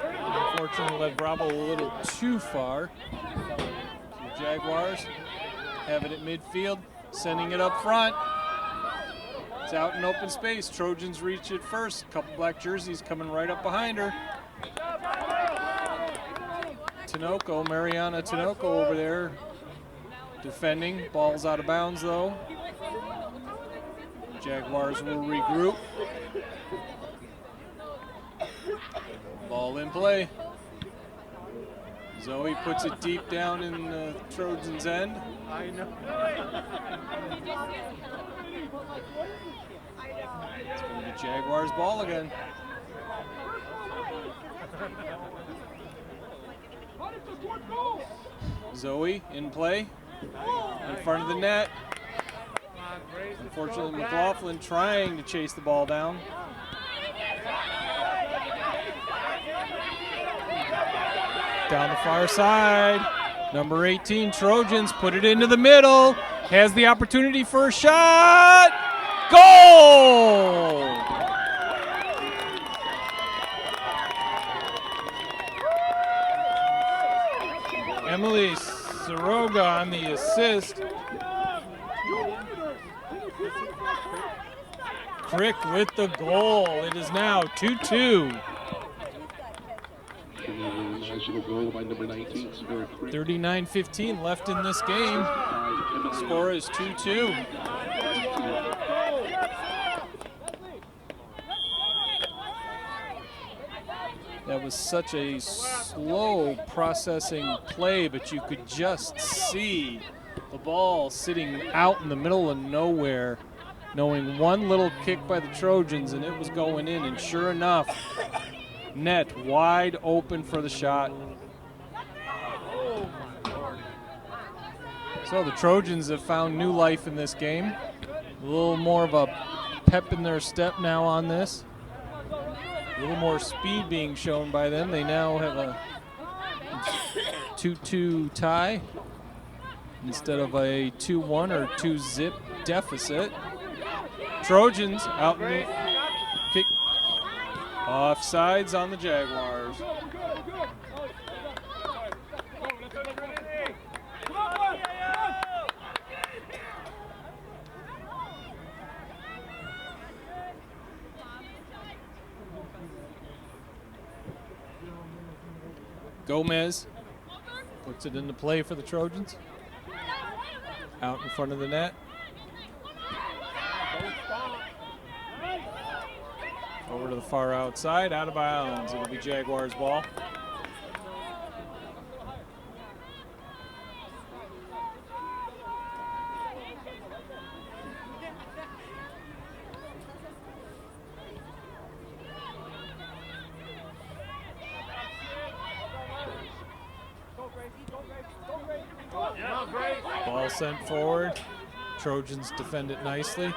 Unfortunately led Bravo a little too far. The Jaguars have it at midfield, sending it up front. It's out in open space. Trojans reach it first. Couple black jerseys coming right up behind her. Tinoco, Mariana Tinoco over there defending. Ball's out of bounds though. Jaguars will regroup. Ball in play. Zoe puts it deep down in the Trojans' end. I know. It's going to be Jaguars ball again. Zoe in play, in front of the net. Unfortunately, McLaughlin trying to chase the ball down. Down the far side, number 18, Trojans put it into the middle, has the opportunity for a shot, goal! Emily Soroga on the assist. Crick with the goal. It is now 2-2. Goal by number 19, 39:15 left in this game. Score is 2-2. That was such a slow processing play, but you could just see the ball sitting out in the middle of nowhere, knowing one little kick by the Trojans and it was going in, and sure enough, net wide open for the shot. So the Trojans have found new life in this game. A little more of a pep in their step now on this. A little more speed being shown by them. They now have a 2-2 tie instead of a 2-1 or 2-zip deficit. Trojans out in the kick. Offsides on the Jaguars. Gomez puts it into play for the Trojans. Out in front of the net. Over to the far outside, out of bounds. It'll be Jaguars ball. Ball sent forward. Trojans defend it nicely.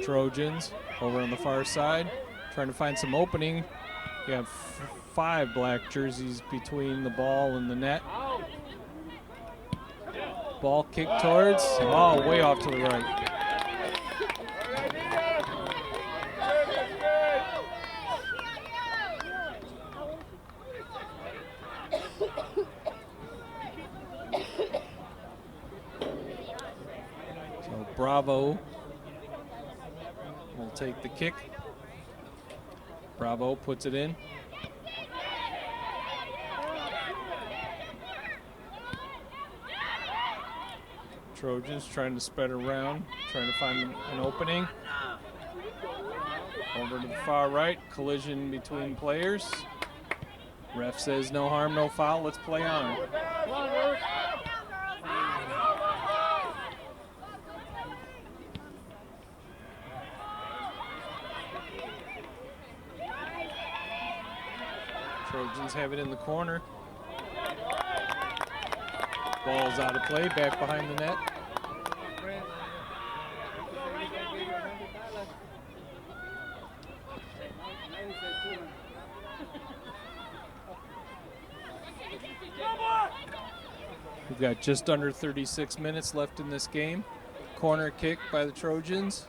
Trojans over on the far side, trying to find some opening. You have 5 black jerseys between the ball and the net. Ball kicked towards, oh, way off to the right. will take the kick. Bravo puts it in. Trojans trying to spread around, trying to find an opening. Over to the far right, collision between players. Ref says no harm, no foul. Let's play on. Trojans have it in the corner. Ball's out of play, back behind the net. We've got just under 36 minutes left in this game. Corner kick by the Trojans.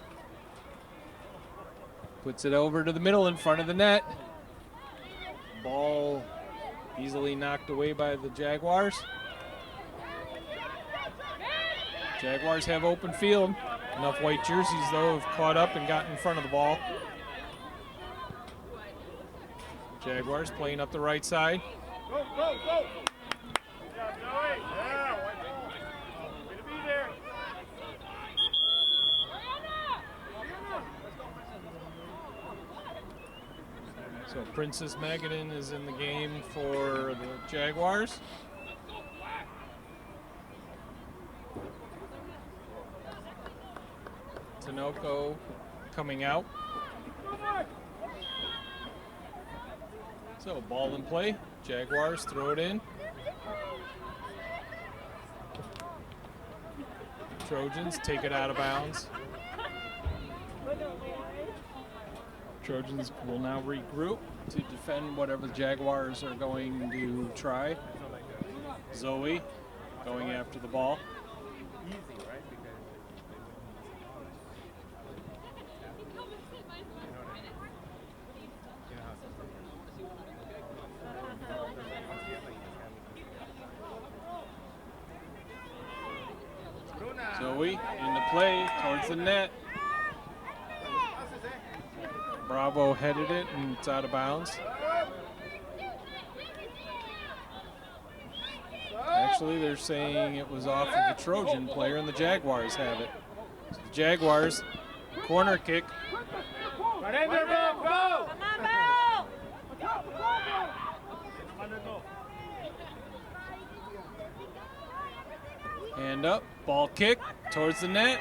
Puts it over to the middle in front of the net. Ball easily knocked away by the Jaguars. Jaguars have open field. Enough white jerseys, though, have caught up and gotten in front of the ball. Jaguars playing up the right side. Go, go, go! Yeah, Joey! Yeah, white ball. Way to be there. So Princess Magadan is in the game for the Jaguars. Tinoco coming out. So ball in play. Jaguars throw it in. Trojans take it out of bounds. Trojans will now regroup to defend whatever the Jaguars are going to try. Zoe going after the ball. Zoe in the play towards the net. Bravo headed it and it's out of bounds. Actually, they're saying it was off of the Trojan player and the Jaguars have it. So the Jaguars, corner kick. Right in there, Bob, go! Hand up, ball kick towards the net.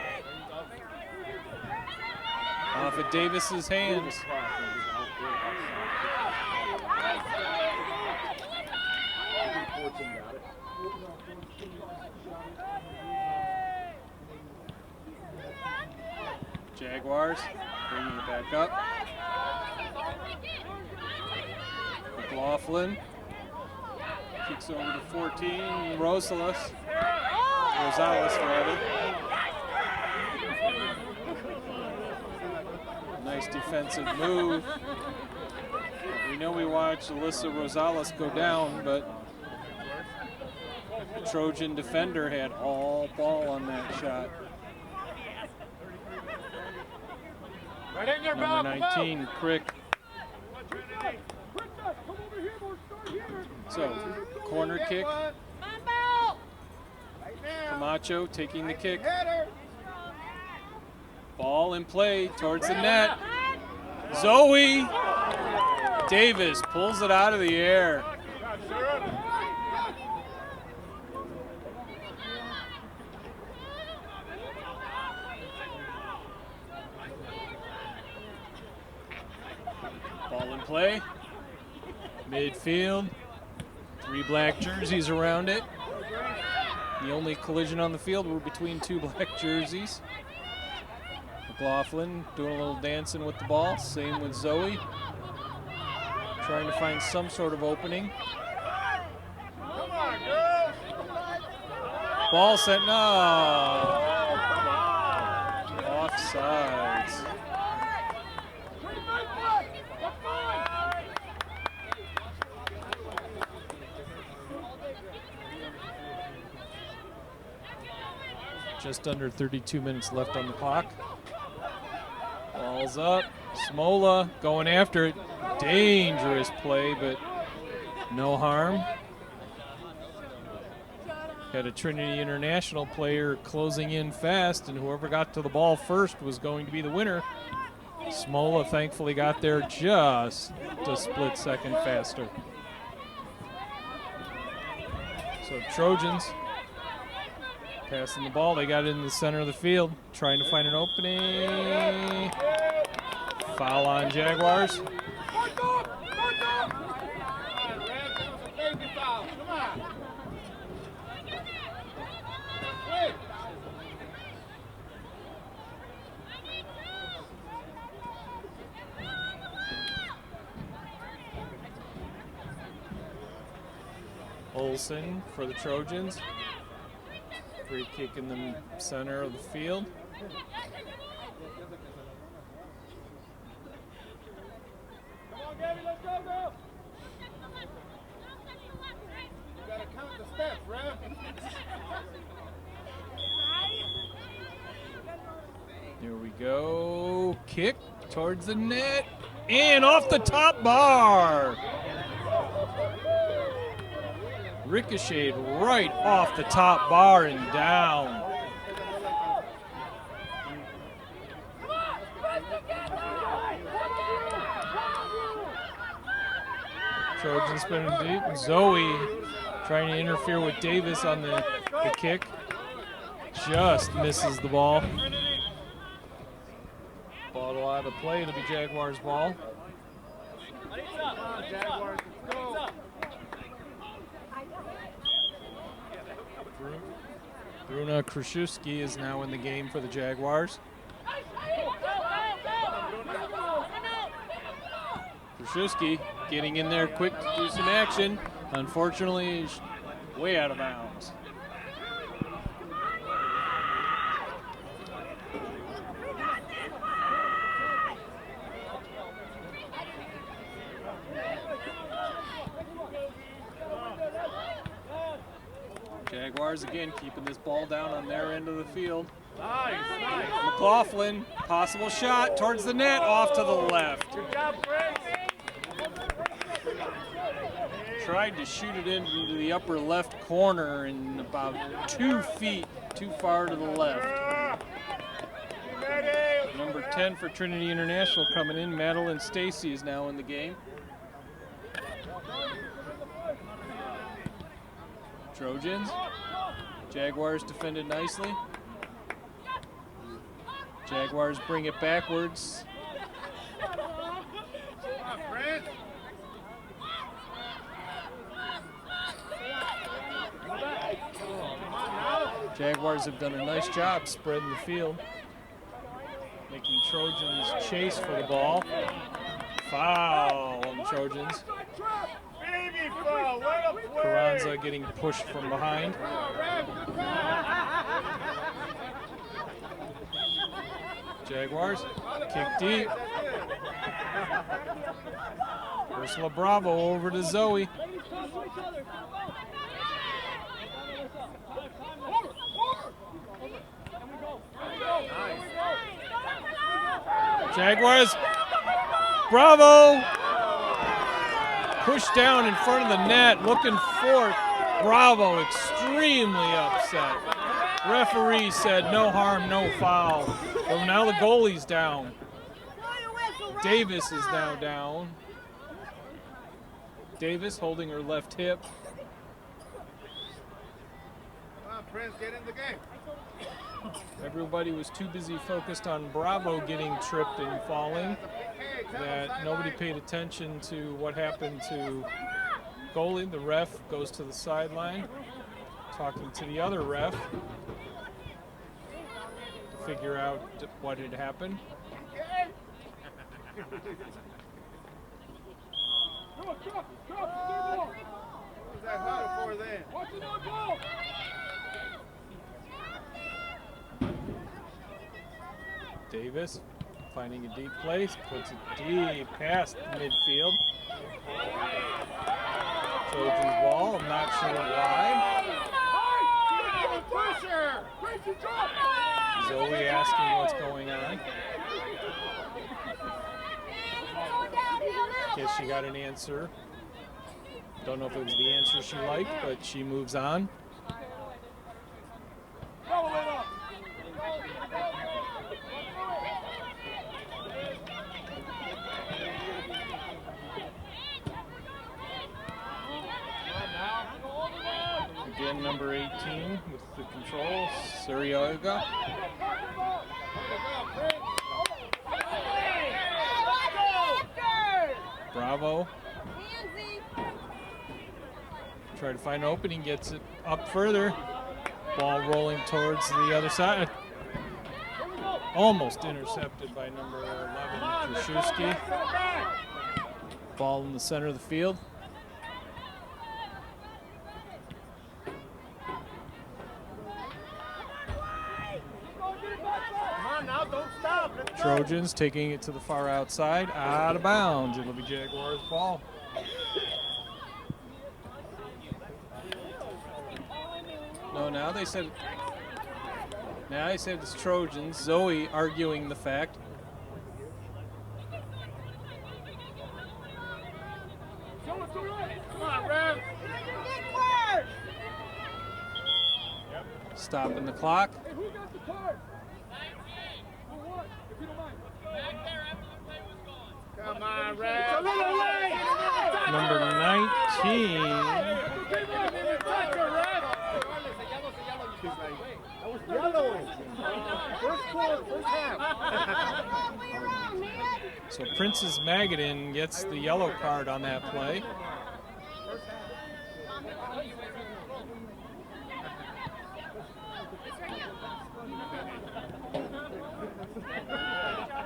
Off at Davis's hands. Jaguars bringing it back up. McLaughlin kicks over to 14. Rosales rather. Nice defensive move. We know we watched Alyssa Rosales go down, but the Trojan defender had all ball on that shot. Right in there, Number 19, Crick. So, corner kick. Camacho taking the kick. Ball in play towards the net. Zoe Davis pulls it out of the air. Ball in play. Midfield. 3 black jerseys around it. The only collision on the field were between 2 black jerseys. McLaughlin doing a little dancing with the ball. Same with Zoe. Trying to find some sort of opening. Ball set. No. Offsides. Just under 32 minutes left on the clock. Ball's up. Smola going after it. Dangerous play, but no harm. Had a Trinity International player closing in fast, and whoever got to the ball first was going to be the winner. Smola thankfully got there just a split second faster. So Trojans passing the ball. They got it in the center of the field, trying to find an opening. Foul on Jaguars. Olsen for the Trojans. Free kick in the center of the field. Come on, Gabby, let's go, girl. You gotta count the steps, Rev. Here we go. Kick towards the net and off the top bar. Ricocheted right off the top bar and down. Trojan spinning deep. Zoe trying to interfere with Davis on the kick. Just misses the ball. Ball out of play. It'll be Jaguars ball. Jaguars, let's go. Bruna Kraszewski is now in the game for the Jaguars. Kraszewski getting in there quick to do some action. Unfortunately, he's way out of bounds. Jaguars again keeping this ball down on their end of the field. Nice, nice. McLaughlin, possible shot towards the net, off to the left. Good job, Fred. Tried to shoot it into the upper left corner and about 2 feet too far to the left. Number 10 for Trinity International coming in. Madeline Stacy is now in the game. Trojans. Jaguars defended nicely. Jaguars bring it backwards. Jaguars have done a nice job spreading the field, making Trojans chase for the ball. Foul on the Trojans. Carranza getting pushed from behind. Jaguars kick deep. Ursula Bravo over to Zoe. Jaguars, Bravo, pushed down in front of the net, looking for Bravo, extremely upset. Referee said no harm, no foul. Well, now the goalie's down. Davis is now down. Davis holding her left hip. Come on, Prince, get in the game. Everybody was too busy focused on Bravo getting tripped and falling that nobody paid attention to what happened to goalie. The ref goes to the sideline, talking to the other ref to figure out what had happened. Davis finding a deep place, puts it deep past midfield. Trojans ball, I'm not sure why. Zoe asking what's going on. Guess she got an answer. Don't know if it was the answer she liked, but she moves on. Again, number 18 with the control, Suryaga. Bravo. Try to find an opening, gets it up further. Ball rolling towards the other side. Almost intercepted by number 11, Krzyzewski. Ball in the center of the field. Trojans taking it to the far outside, out of bounds. It'll be Jaguars' ball. No, now they said it's Trojans. Zoe arguing the fact. Come on, Rev. Stopping the clock. Hey, who got the card? For what? If you don't mind. Come on, Rev. It's a little late. Number 19. So Princess Magadan gets the yellow card on that play.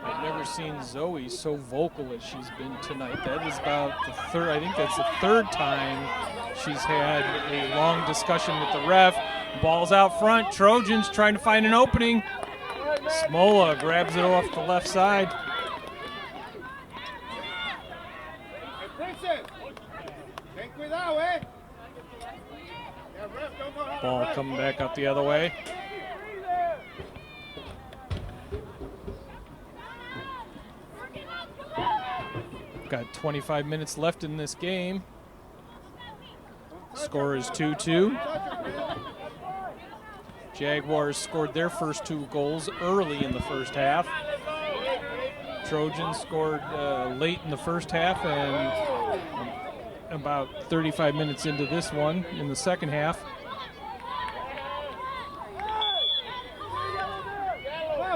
I've never seen Zoe so vocal as she's been tonight. That is about the third, I think that's the third time she's had a long discussion with the ref. Ball's out front, Trojans trying to find an opening. Smola grabs it off the left side. Hey, Princess. Ten cuidado, eh? Yeah, ref, don't go out. Ball coming back up the other way. Got 25 minutes left in this game. Score is 2-2. Jaguars scored their first 2 goals early in the first half. Trojans scored late in the first half and about 35 minutes into this one in the second half.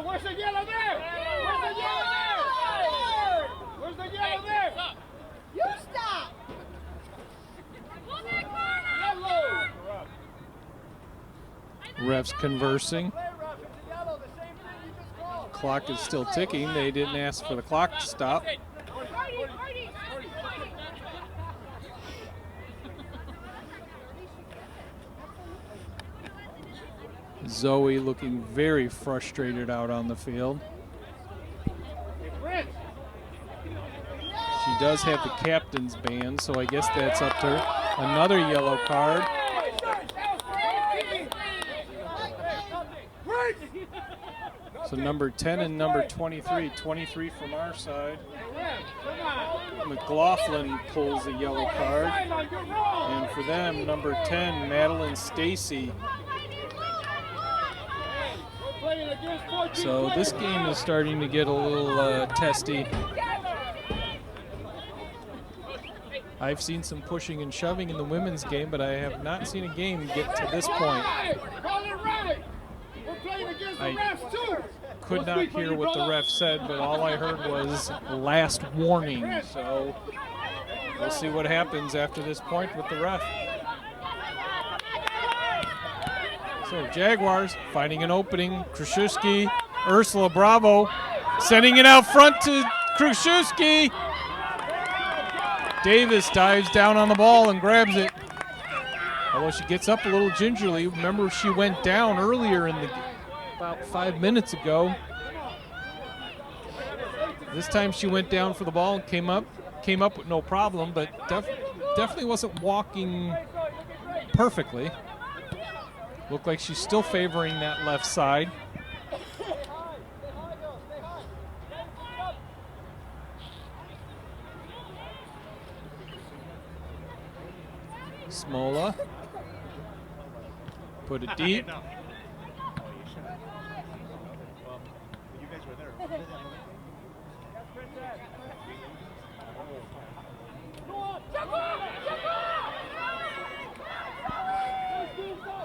Where's the yellow there? Where's the yellow there? Where's the yellow there? You stop! Yellow! Refs conversing. Clock is still ticking. They didn't ask for the clock to stop. Zoe looking very frustrated out on the field. She does have the captain's band, so I guess that's up to her. Another yellow card. So number 10 and number 23. 23 from our side. McLaughlin pulls a yellow card. And for them, number 10, Madeline Stacy. So this game is starting to get a little testy. I've seen some pushing and shoving in the women's game, but I have not seen a game get to this point. I could not hear what the ref said, but all I heard was last warning. So we'll see what happens after this point with the ref. So Jaguars finding an opening. Krzyzewski, Ursula Bravo sending it out front to Krzyzewski. Davis dives down on the ball and grabs it. Although she gets up a little gingerly. Remember, she went down earlier in the about 5 minutes ago. This time she went down for the ball and came up with no problem, but definitely wasn't walking perfectly. Looked like she's still favoring that left side. Smola. Put it deep.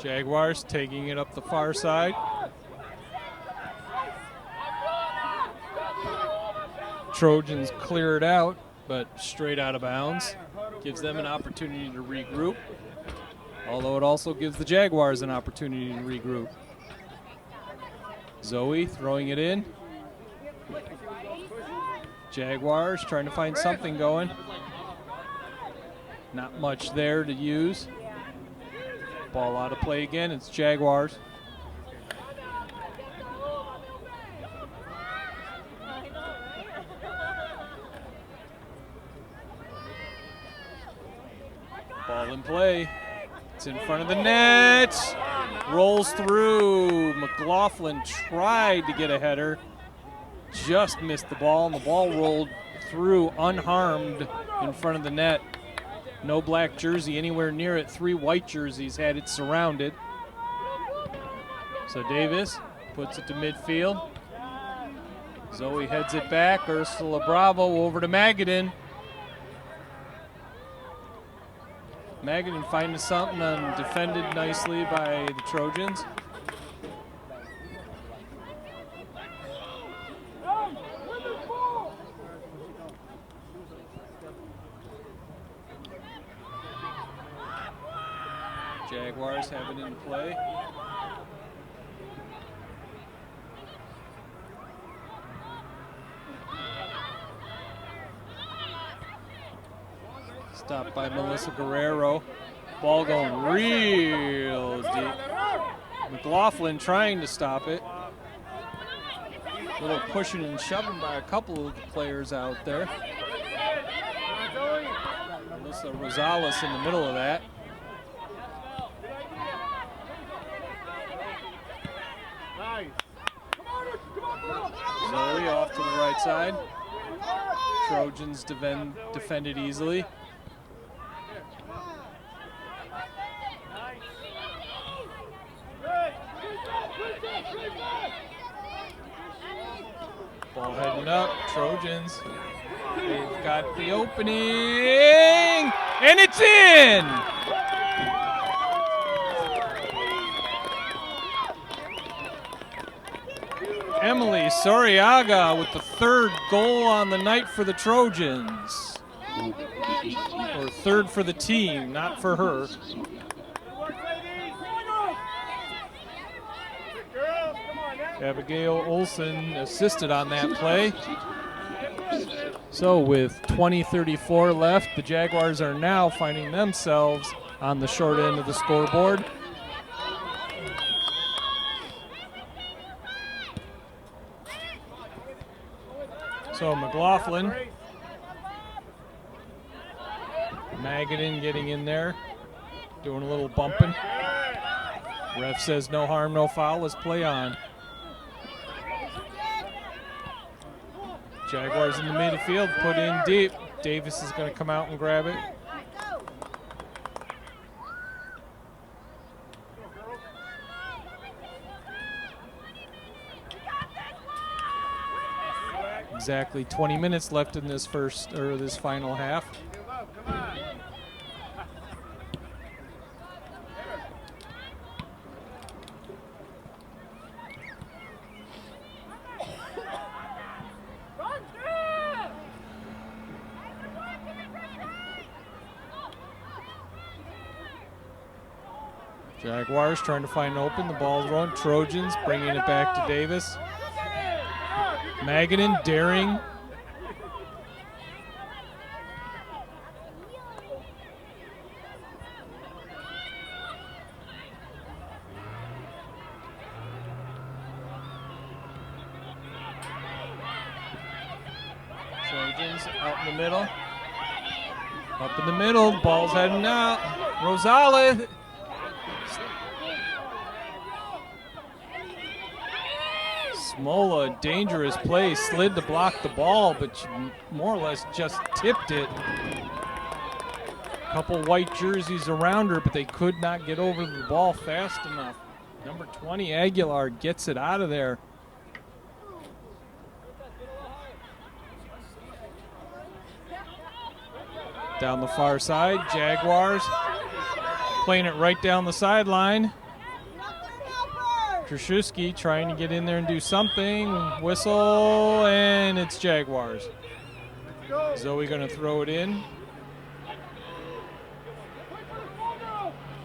Jaguars taking it up the far side. Trojans clear it out, but straight out of bounds. Gives them an opportunity to regroup, although it also gives the Jaguars an opportunity to regroup. Zoe throwing it in. Jaguars trying to find something going. Not much there to use. Ball out of play again. It's Jaguars. Ball in play. It's in front of the net. Rolls through. McLaughlin tried to get a header. Just missed the ball, and the ball rolled through unharmed in front of the net. No black jersey anywhere near it. 3 white jerseys had it surrounded. So Davis puts it to midfield. Zoe heads it back. Ursula Bravo over to Magadan. Magadan finding something and defended nicely by the Trojans. Jaguars have it in play. Stopped by Melissa Guerrero. Ball going real deep. McLaughlin trying to stop it. A little pushing and shoving by a couple of the players out there. Melissa Rosales in the middle of that. Zoe off to the right side. Trojans defended easily. Ball heading up, Trojans. They've got the opening, and it's in! Emily Soriaga with the 3rd goal on the night for the Trojans. Or 3rd for the team, not for her. Abigail Olson assisted on that play. So with 20:34 left, the Jaguars are now finding themselves on the short end of the scoreboard. So McLaughlin, Magadan getting in there, doing a little bumping. Ref says no harm, no foul. Let's play on. Jaguars in the midfield, put in deep. Davis is going to come out and grab it. Exactly 20 minutes left in this this final half. Jaguars trying to find open. The ball's rolling. Trojans bringing it back to Davis. Magadan daring. Trojans out in the middle. Up in the middle. Ball's heading out. Rosales. Smola, dangerous play, slid to block the ball, but she more or less just tipped it. Couple white jerseys around her, but they could not get over the ball fast enough. Number 20, Aguilar, gets it out of there. Down the far side, Jaguars playing it right down the sideline. Krzyzewski trying to get in there and do something. Whistle, and it's Jaguars. Zoe going to throw it in.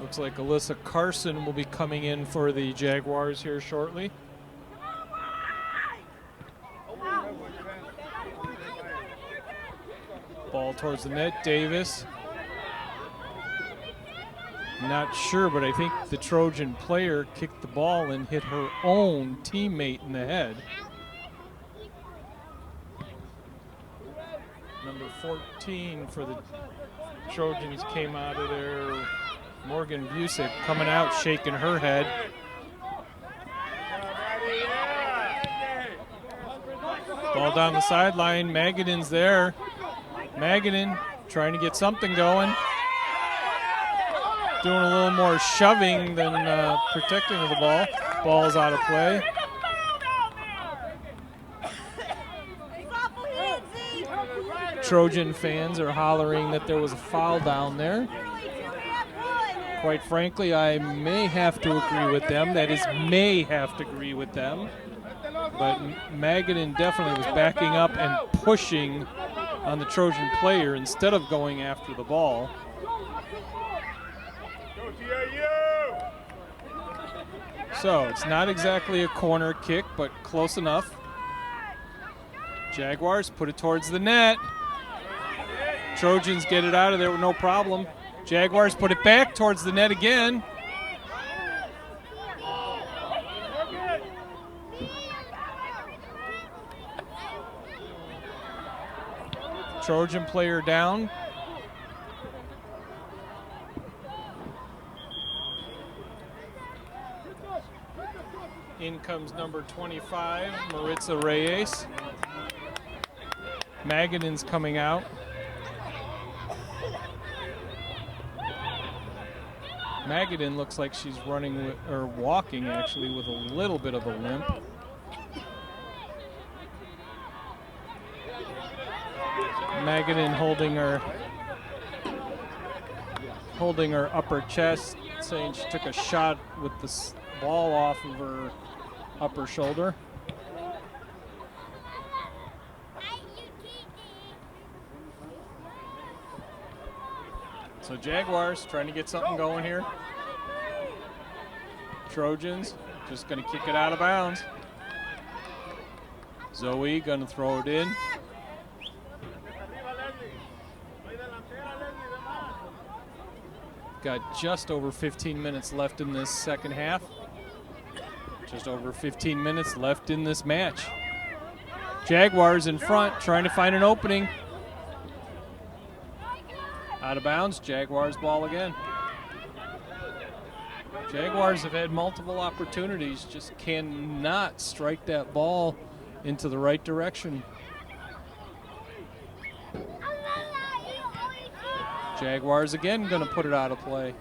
Looks like Alyssa Carson will be coming in for the Jaguars here shortly. Ball towards the net, Davis. Not sure, but I think the Trojan player kicked the ball and hit her own teammate in the head. Number 14 for the Trojans came out of there. Morgan Busick coming out, shaking her head. Ball down the sideline. Magadan's there. Magadan trying to get something going. Doing a little more shoving than protecting of the ball. Ball's out of play. Trojan fans are hollering that there was a foul down there. Quite frankly, I may have to agree with them. That is, may have to agree with them. But Magadan definitely was backing up and pushing on the Trojan player instead of going after the ball. So it's not exactly a corner kick, but close enough. Jaguars put it towards the net. Trojans get it out of there with no problem. Jaguars put it back towards the net again. Trojan player down. In comes number 25, Maritza Reyes. Magadan's coming out. Magadan looks like she's running with, or walking actually, with a little bit of a limp. Magadan holding her upper chest, saying she took a shot with the ball off of her upper shoulder. So Jaguars trying to get something going here. Trojans just going to kick it out of bounds. Zoe going to throw it in. Got just over 15 minutes left in this second half. Just over 15 minutes left in this match. Jaguars in front, trying to find an opening. Out of bounds, Jaguars ball again. Jaguars have had multiple opportunities, just cannot strike that ball into the right direction. Jaguars again going to put it out of play.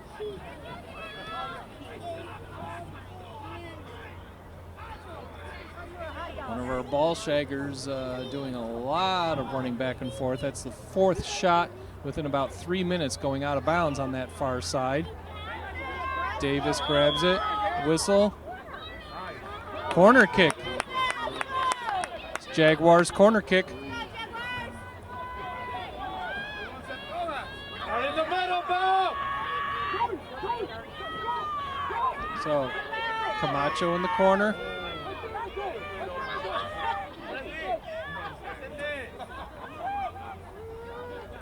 One of our ball shaggers doing a lot of running back and forth. That's the fourth shot within about 3 minutes going out of bounds on that far side. Davis grabs it. Whistle. Corner kick. It's Jaguars corner kick. So Camacho in the corner.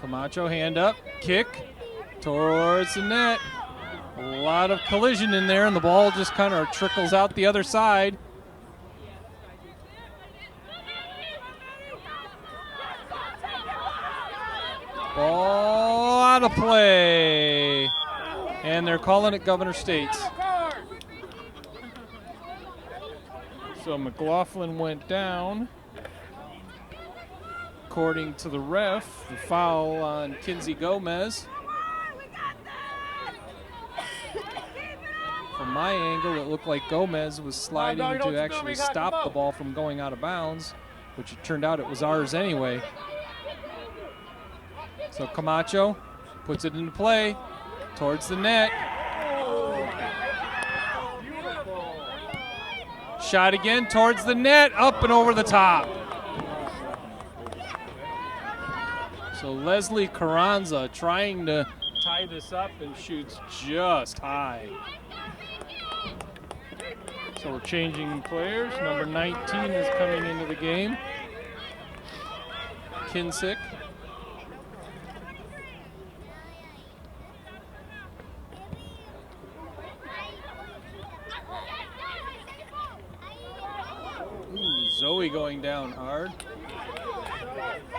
Camacho hand up, kick towards the net. A lot of collision in there, and the ball just kind of trickles out the other side. Ball out of play. And they're calling it Governor State's. So McLaughlin went down. According to the ref, the foul on Kinsey Gomez. my angle, it looked like Gomez was sliding to actually stop the ball from going out of bounds, which it turned out it was ours anyway. So Camacho puts it into play towards the net. Shot again towards the net, up and over the top. So Leslie Carranza trying to tie this up and shoots just high. So we're changing players. Number 19 is coming into the game. Kinsick. Ooh, Zoe going down hard.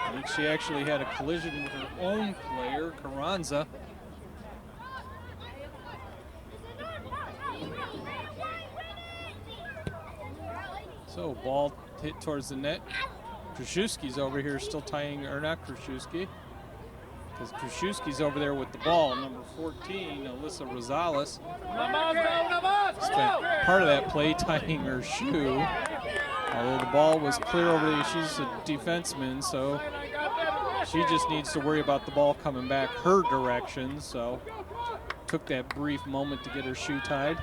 I think she actually had a collision with her own player, Carranza. So ball hit towards the net. Kraszewski's over here still tying, or not Kraszewski, because Kraszewski's over there with the ball. Number 14, Alyssa Rosales, spent part of that play tying her shoe. Although the ball was clear over there, she's a defenseman, so she just needs to worry about the ball coming back her direction. So took that brief moment to get her shoe tied.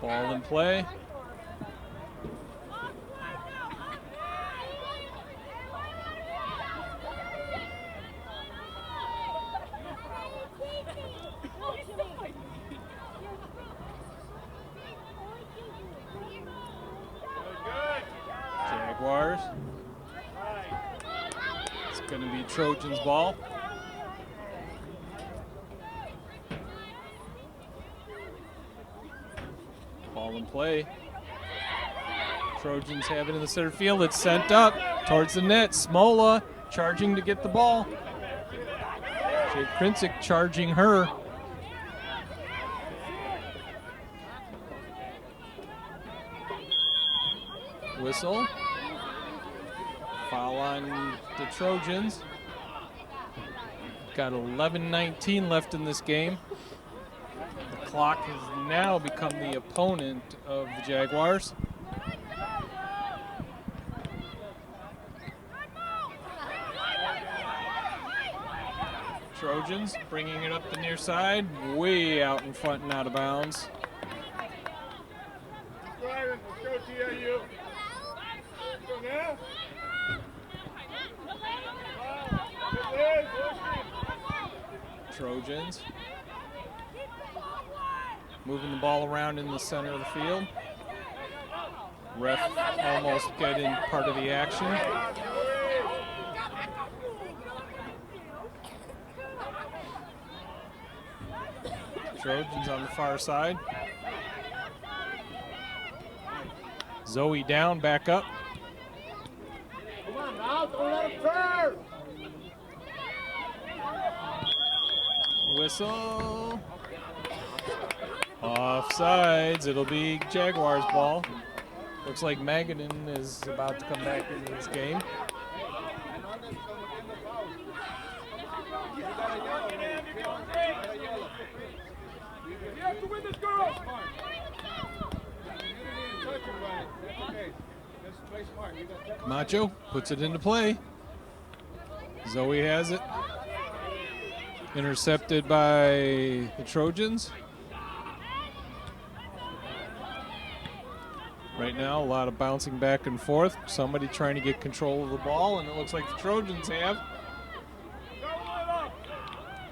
Ball in play. Jaguars. It's going to be Trojans' ball. Ball in play. Trojans have it in the center field. It's sent up towards the net. Smola charging to get the ball. Jake Kinsick charging her. Whistle. Foul on the Trojans. Got 11:19 left in this game. The clock has now become the opponent of the Jaguars. Trojans bringing it up the near side, way out in front and out of bounds. Trojans moving the ball around in the center of the field. Ref almost getting part of the action. Trojans on the far side. Zoe down, back up. Come on now, don't let him turn. Whistle. Offsides. It'll be Jaguars' ball. Looks like Magadan is about to come back into this game. You have to win this, girl. Macho puts it into play. Zoe has it. Intercepted by the Trojans. Right now, a lot of bouncing back and forth. Somebody trying to get control of the ball, and it looks like the Trojans have.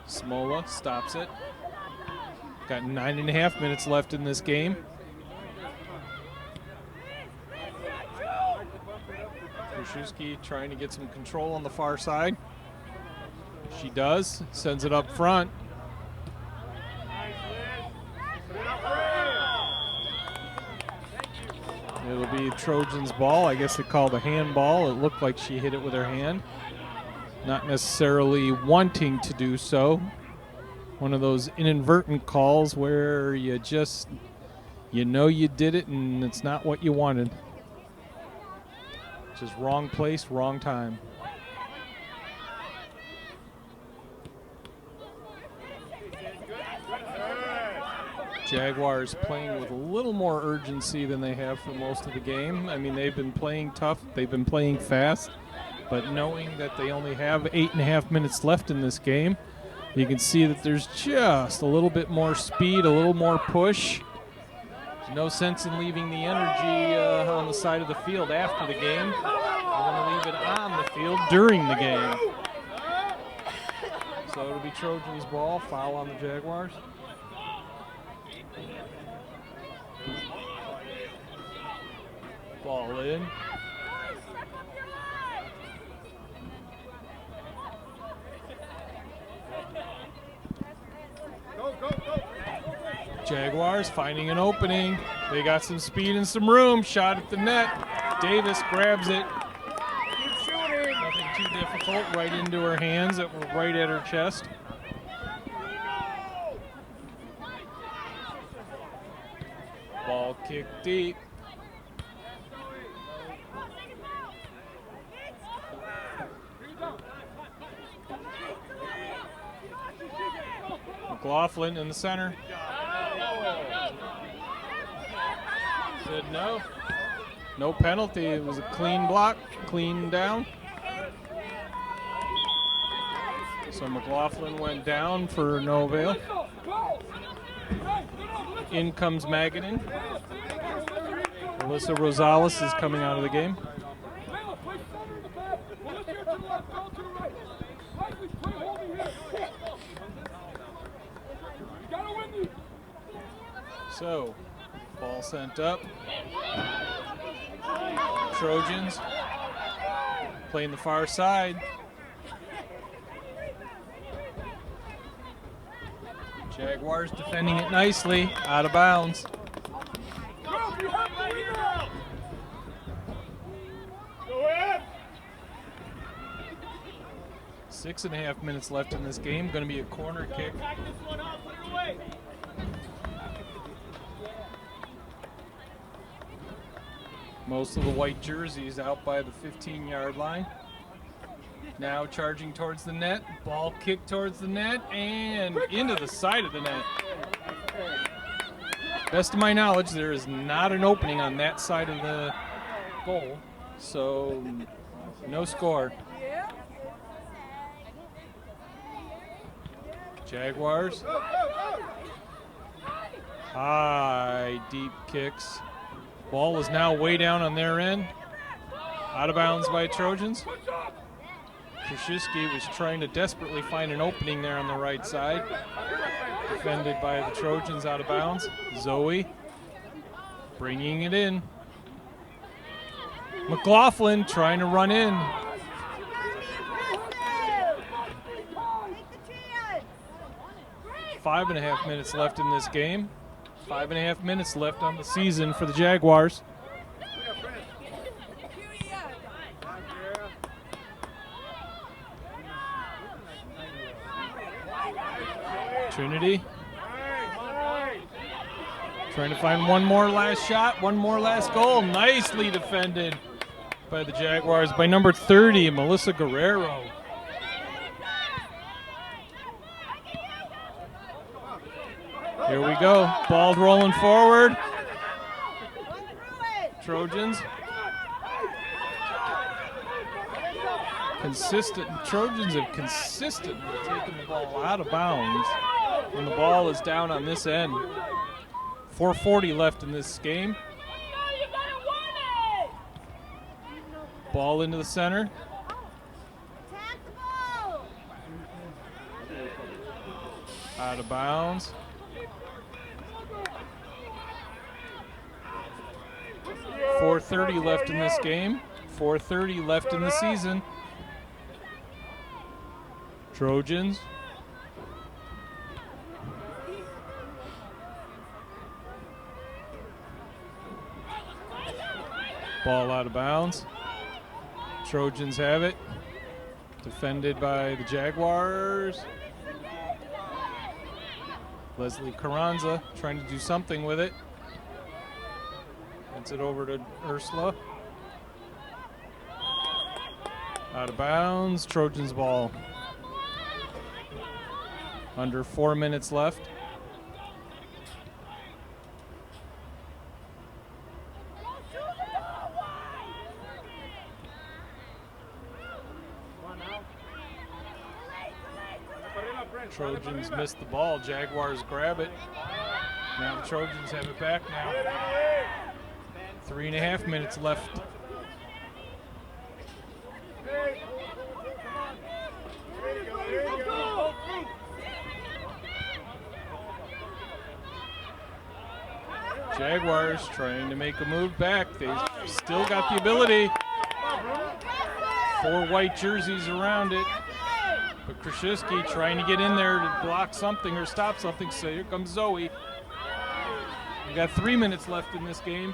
Smola stops it. Got 9.5 minutes left in this game. Kraszewski trying to get some control on the far side. She does. Sends it up front. It'll be Trojans' ball. I guess they called a handball. It looked like she hit it with her hand. Not necessarily wanting to do so. One of those inadvertent calls where you just, you know you did it and it's not what you wanted. Just wrong place, wrong time. Jaguars playing with a little more urgency than they have for most of the game. I mean, they've been playing tough, they've been playing fast, but knowing that they only have 8.5 minutes left in this game, you can see that there's just a little bit more speed, a little more push. There's no sense in leaving the energy on the side of the field after the game. We're going to leave it on the field during the game. So it'll be Trojans ball, foul on the Jaguars. Ball in. Jaguars finding an opening. They got some speed and some room. Shot at the net. Davis grabs it. Nothing too difficult. Right into her hands that were right at her chest. Ball kicked deep. McLaughlin in the center. Said no. No penalty. It was a clean block, clean down. So McLaughlin went down for no avail. In comes Magadan. Alyssa Rosales is coming out of the game. So, ball sent up. Trojans playing the far side. Jaguars defending it nicely, out of bounds. 6.5 minutes left in this game. Going to be a corner kick. Most of the white jerseys out by the 15-yard line. Now charging towards the net. Ball kicked towards the net and into the side of the net. Best of my knowledge, there is not an opening on that side of the goal, so no score. Jaguars. High, deep kicks. Ball is now way down on their end. Out of bounds by Trojans. Krzyzewski was trying to desperately find an opening there on the right side. Defended by the Trojans, out of bounds. Zoe bringing it in. McLaughlin trying to run in. Five and a half minutes left in this game. 5.5 minutes left on the season for the Jaguars. Trinity trying to find one more last shot, one more last goal. Nicely defended by the Jaguars by number 30, Melissa Guerrero. Here we go. Ball rolling forward. Trojans. Trojans have consistently taken the ball out of bounds when the ball is down on this end. 4:40 left in this game. Ball into the center. Out of bounds. 4:30 left in this game. 4:30 left in the season. Trojans. Ball out of bounds. Trojans have it. Defended by the Jaguars. Leslie Carranza trying to do something with it. Gets it over to Ursula. Out of bounds. Trojans ball. Under 4 minutes left. Trojans missed the ball. Jaguars grab it. Now the Trojans have it back now. 3.5 minutes left. Jaguars trying to make a move back. They still got the ability. 4 white jerseys around it. But Krzyzewski trying to get in there to block something or stop something. So here comes Zoe. We got 3 minutes left in this game.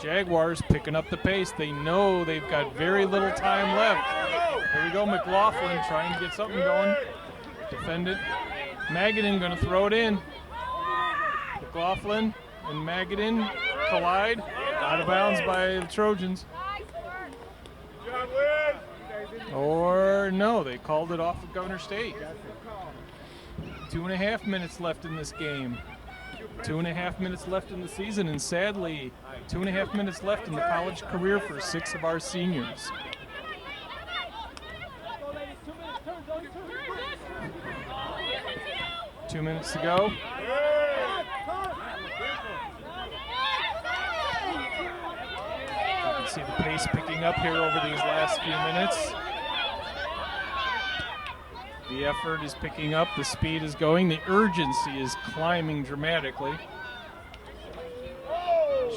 Jaguars picking up the pace. They know they've got very little time left. Here we go, McLaughlin trying to get something going. Defend it. Magadan going to throw it in. McLaughlin and Magadan collide. Out of bounds by the Trojans. Or no, they called it off of Governor State. 2.5 minutes left in this game. 2.5 minutes left in the season, and sadly, 2.5 minutes left in the college career for 6 of our seniors. Two minutes to go. You can see the pace picking up here over these last few minutes. The effort is picking up, the speed is going, the urgency is climbing dramatically.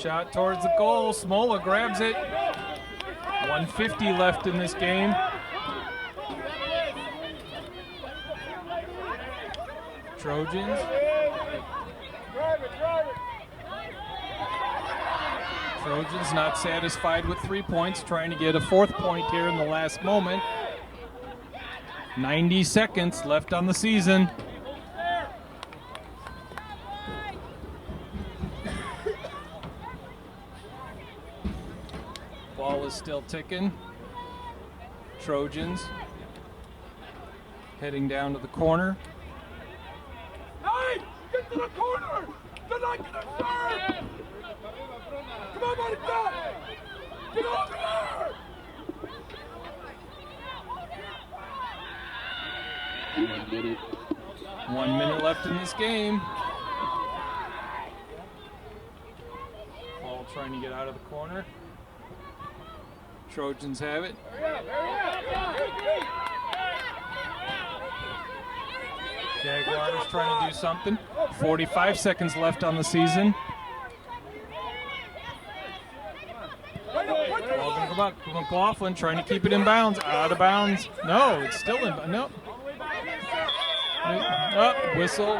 Shot towards the goal, Smola grabs it. 150 left in this game. Trojans. Trojans not satisfied with 3 points, trying to get a 4th point here in the last moment. 90 seconds left on the season. Ball is still ticking. Trojans heading down to the corner. Hey, get to the corner! They're not gonna serve! Come on, Monica! Get over there! 1 minute left in this game. Ball trying to get out of the corner. Trojans have it. Jaguars trying to do something. 45 seconds left on the season. Ball gonna come up. McLaughlin trying to keep it in bounds. Out of bounds. No, it's still in bounds. No. Oh, whistle.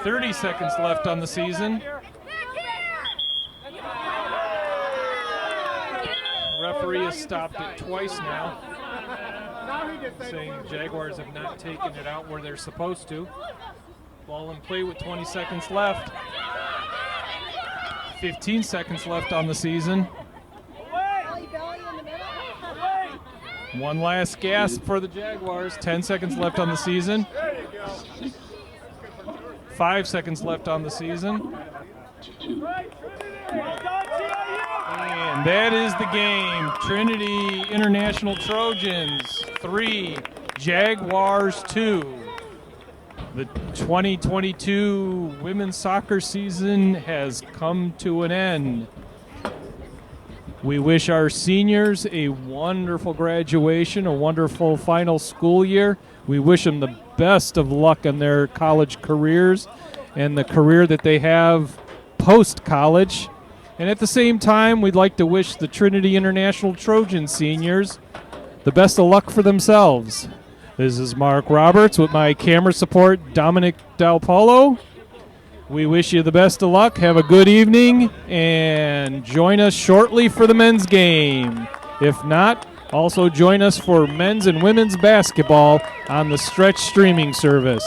30 seconds left on the season. The referee has stopped it twice now, saying the Jaguars have not taken it out where they're supposed to. Ball in play with 20 seconds left. 15 seconds left on the season. One last gasp for the Jaguars. 10 seconds left on the season. 5 seconds left on the season. And that is the game. Trinity International Trojans 3, Jaguars 2. The 2022 women's soccer season has come to an end. We wish our seniors a wonderful graduation, a wonderful final school year. We wish them the best of luck in their college careers and the career that they have post-college. And at the same time, we'd like to wish the Trinity International Trojan seniors the best of luck for themselves. This is Mark Roberts with my camera support, Dominic Del Polo. We wish you the best of luck. Have a good evening, and join us shortly for the men's game. If not, also join us for men's and women's basketball on the Stretch streaming service.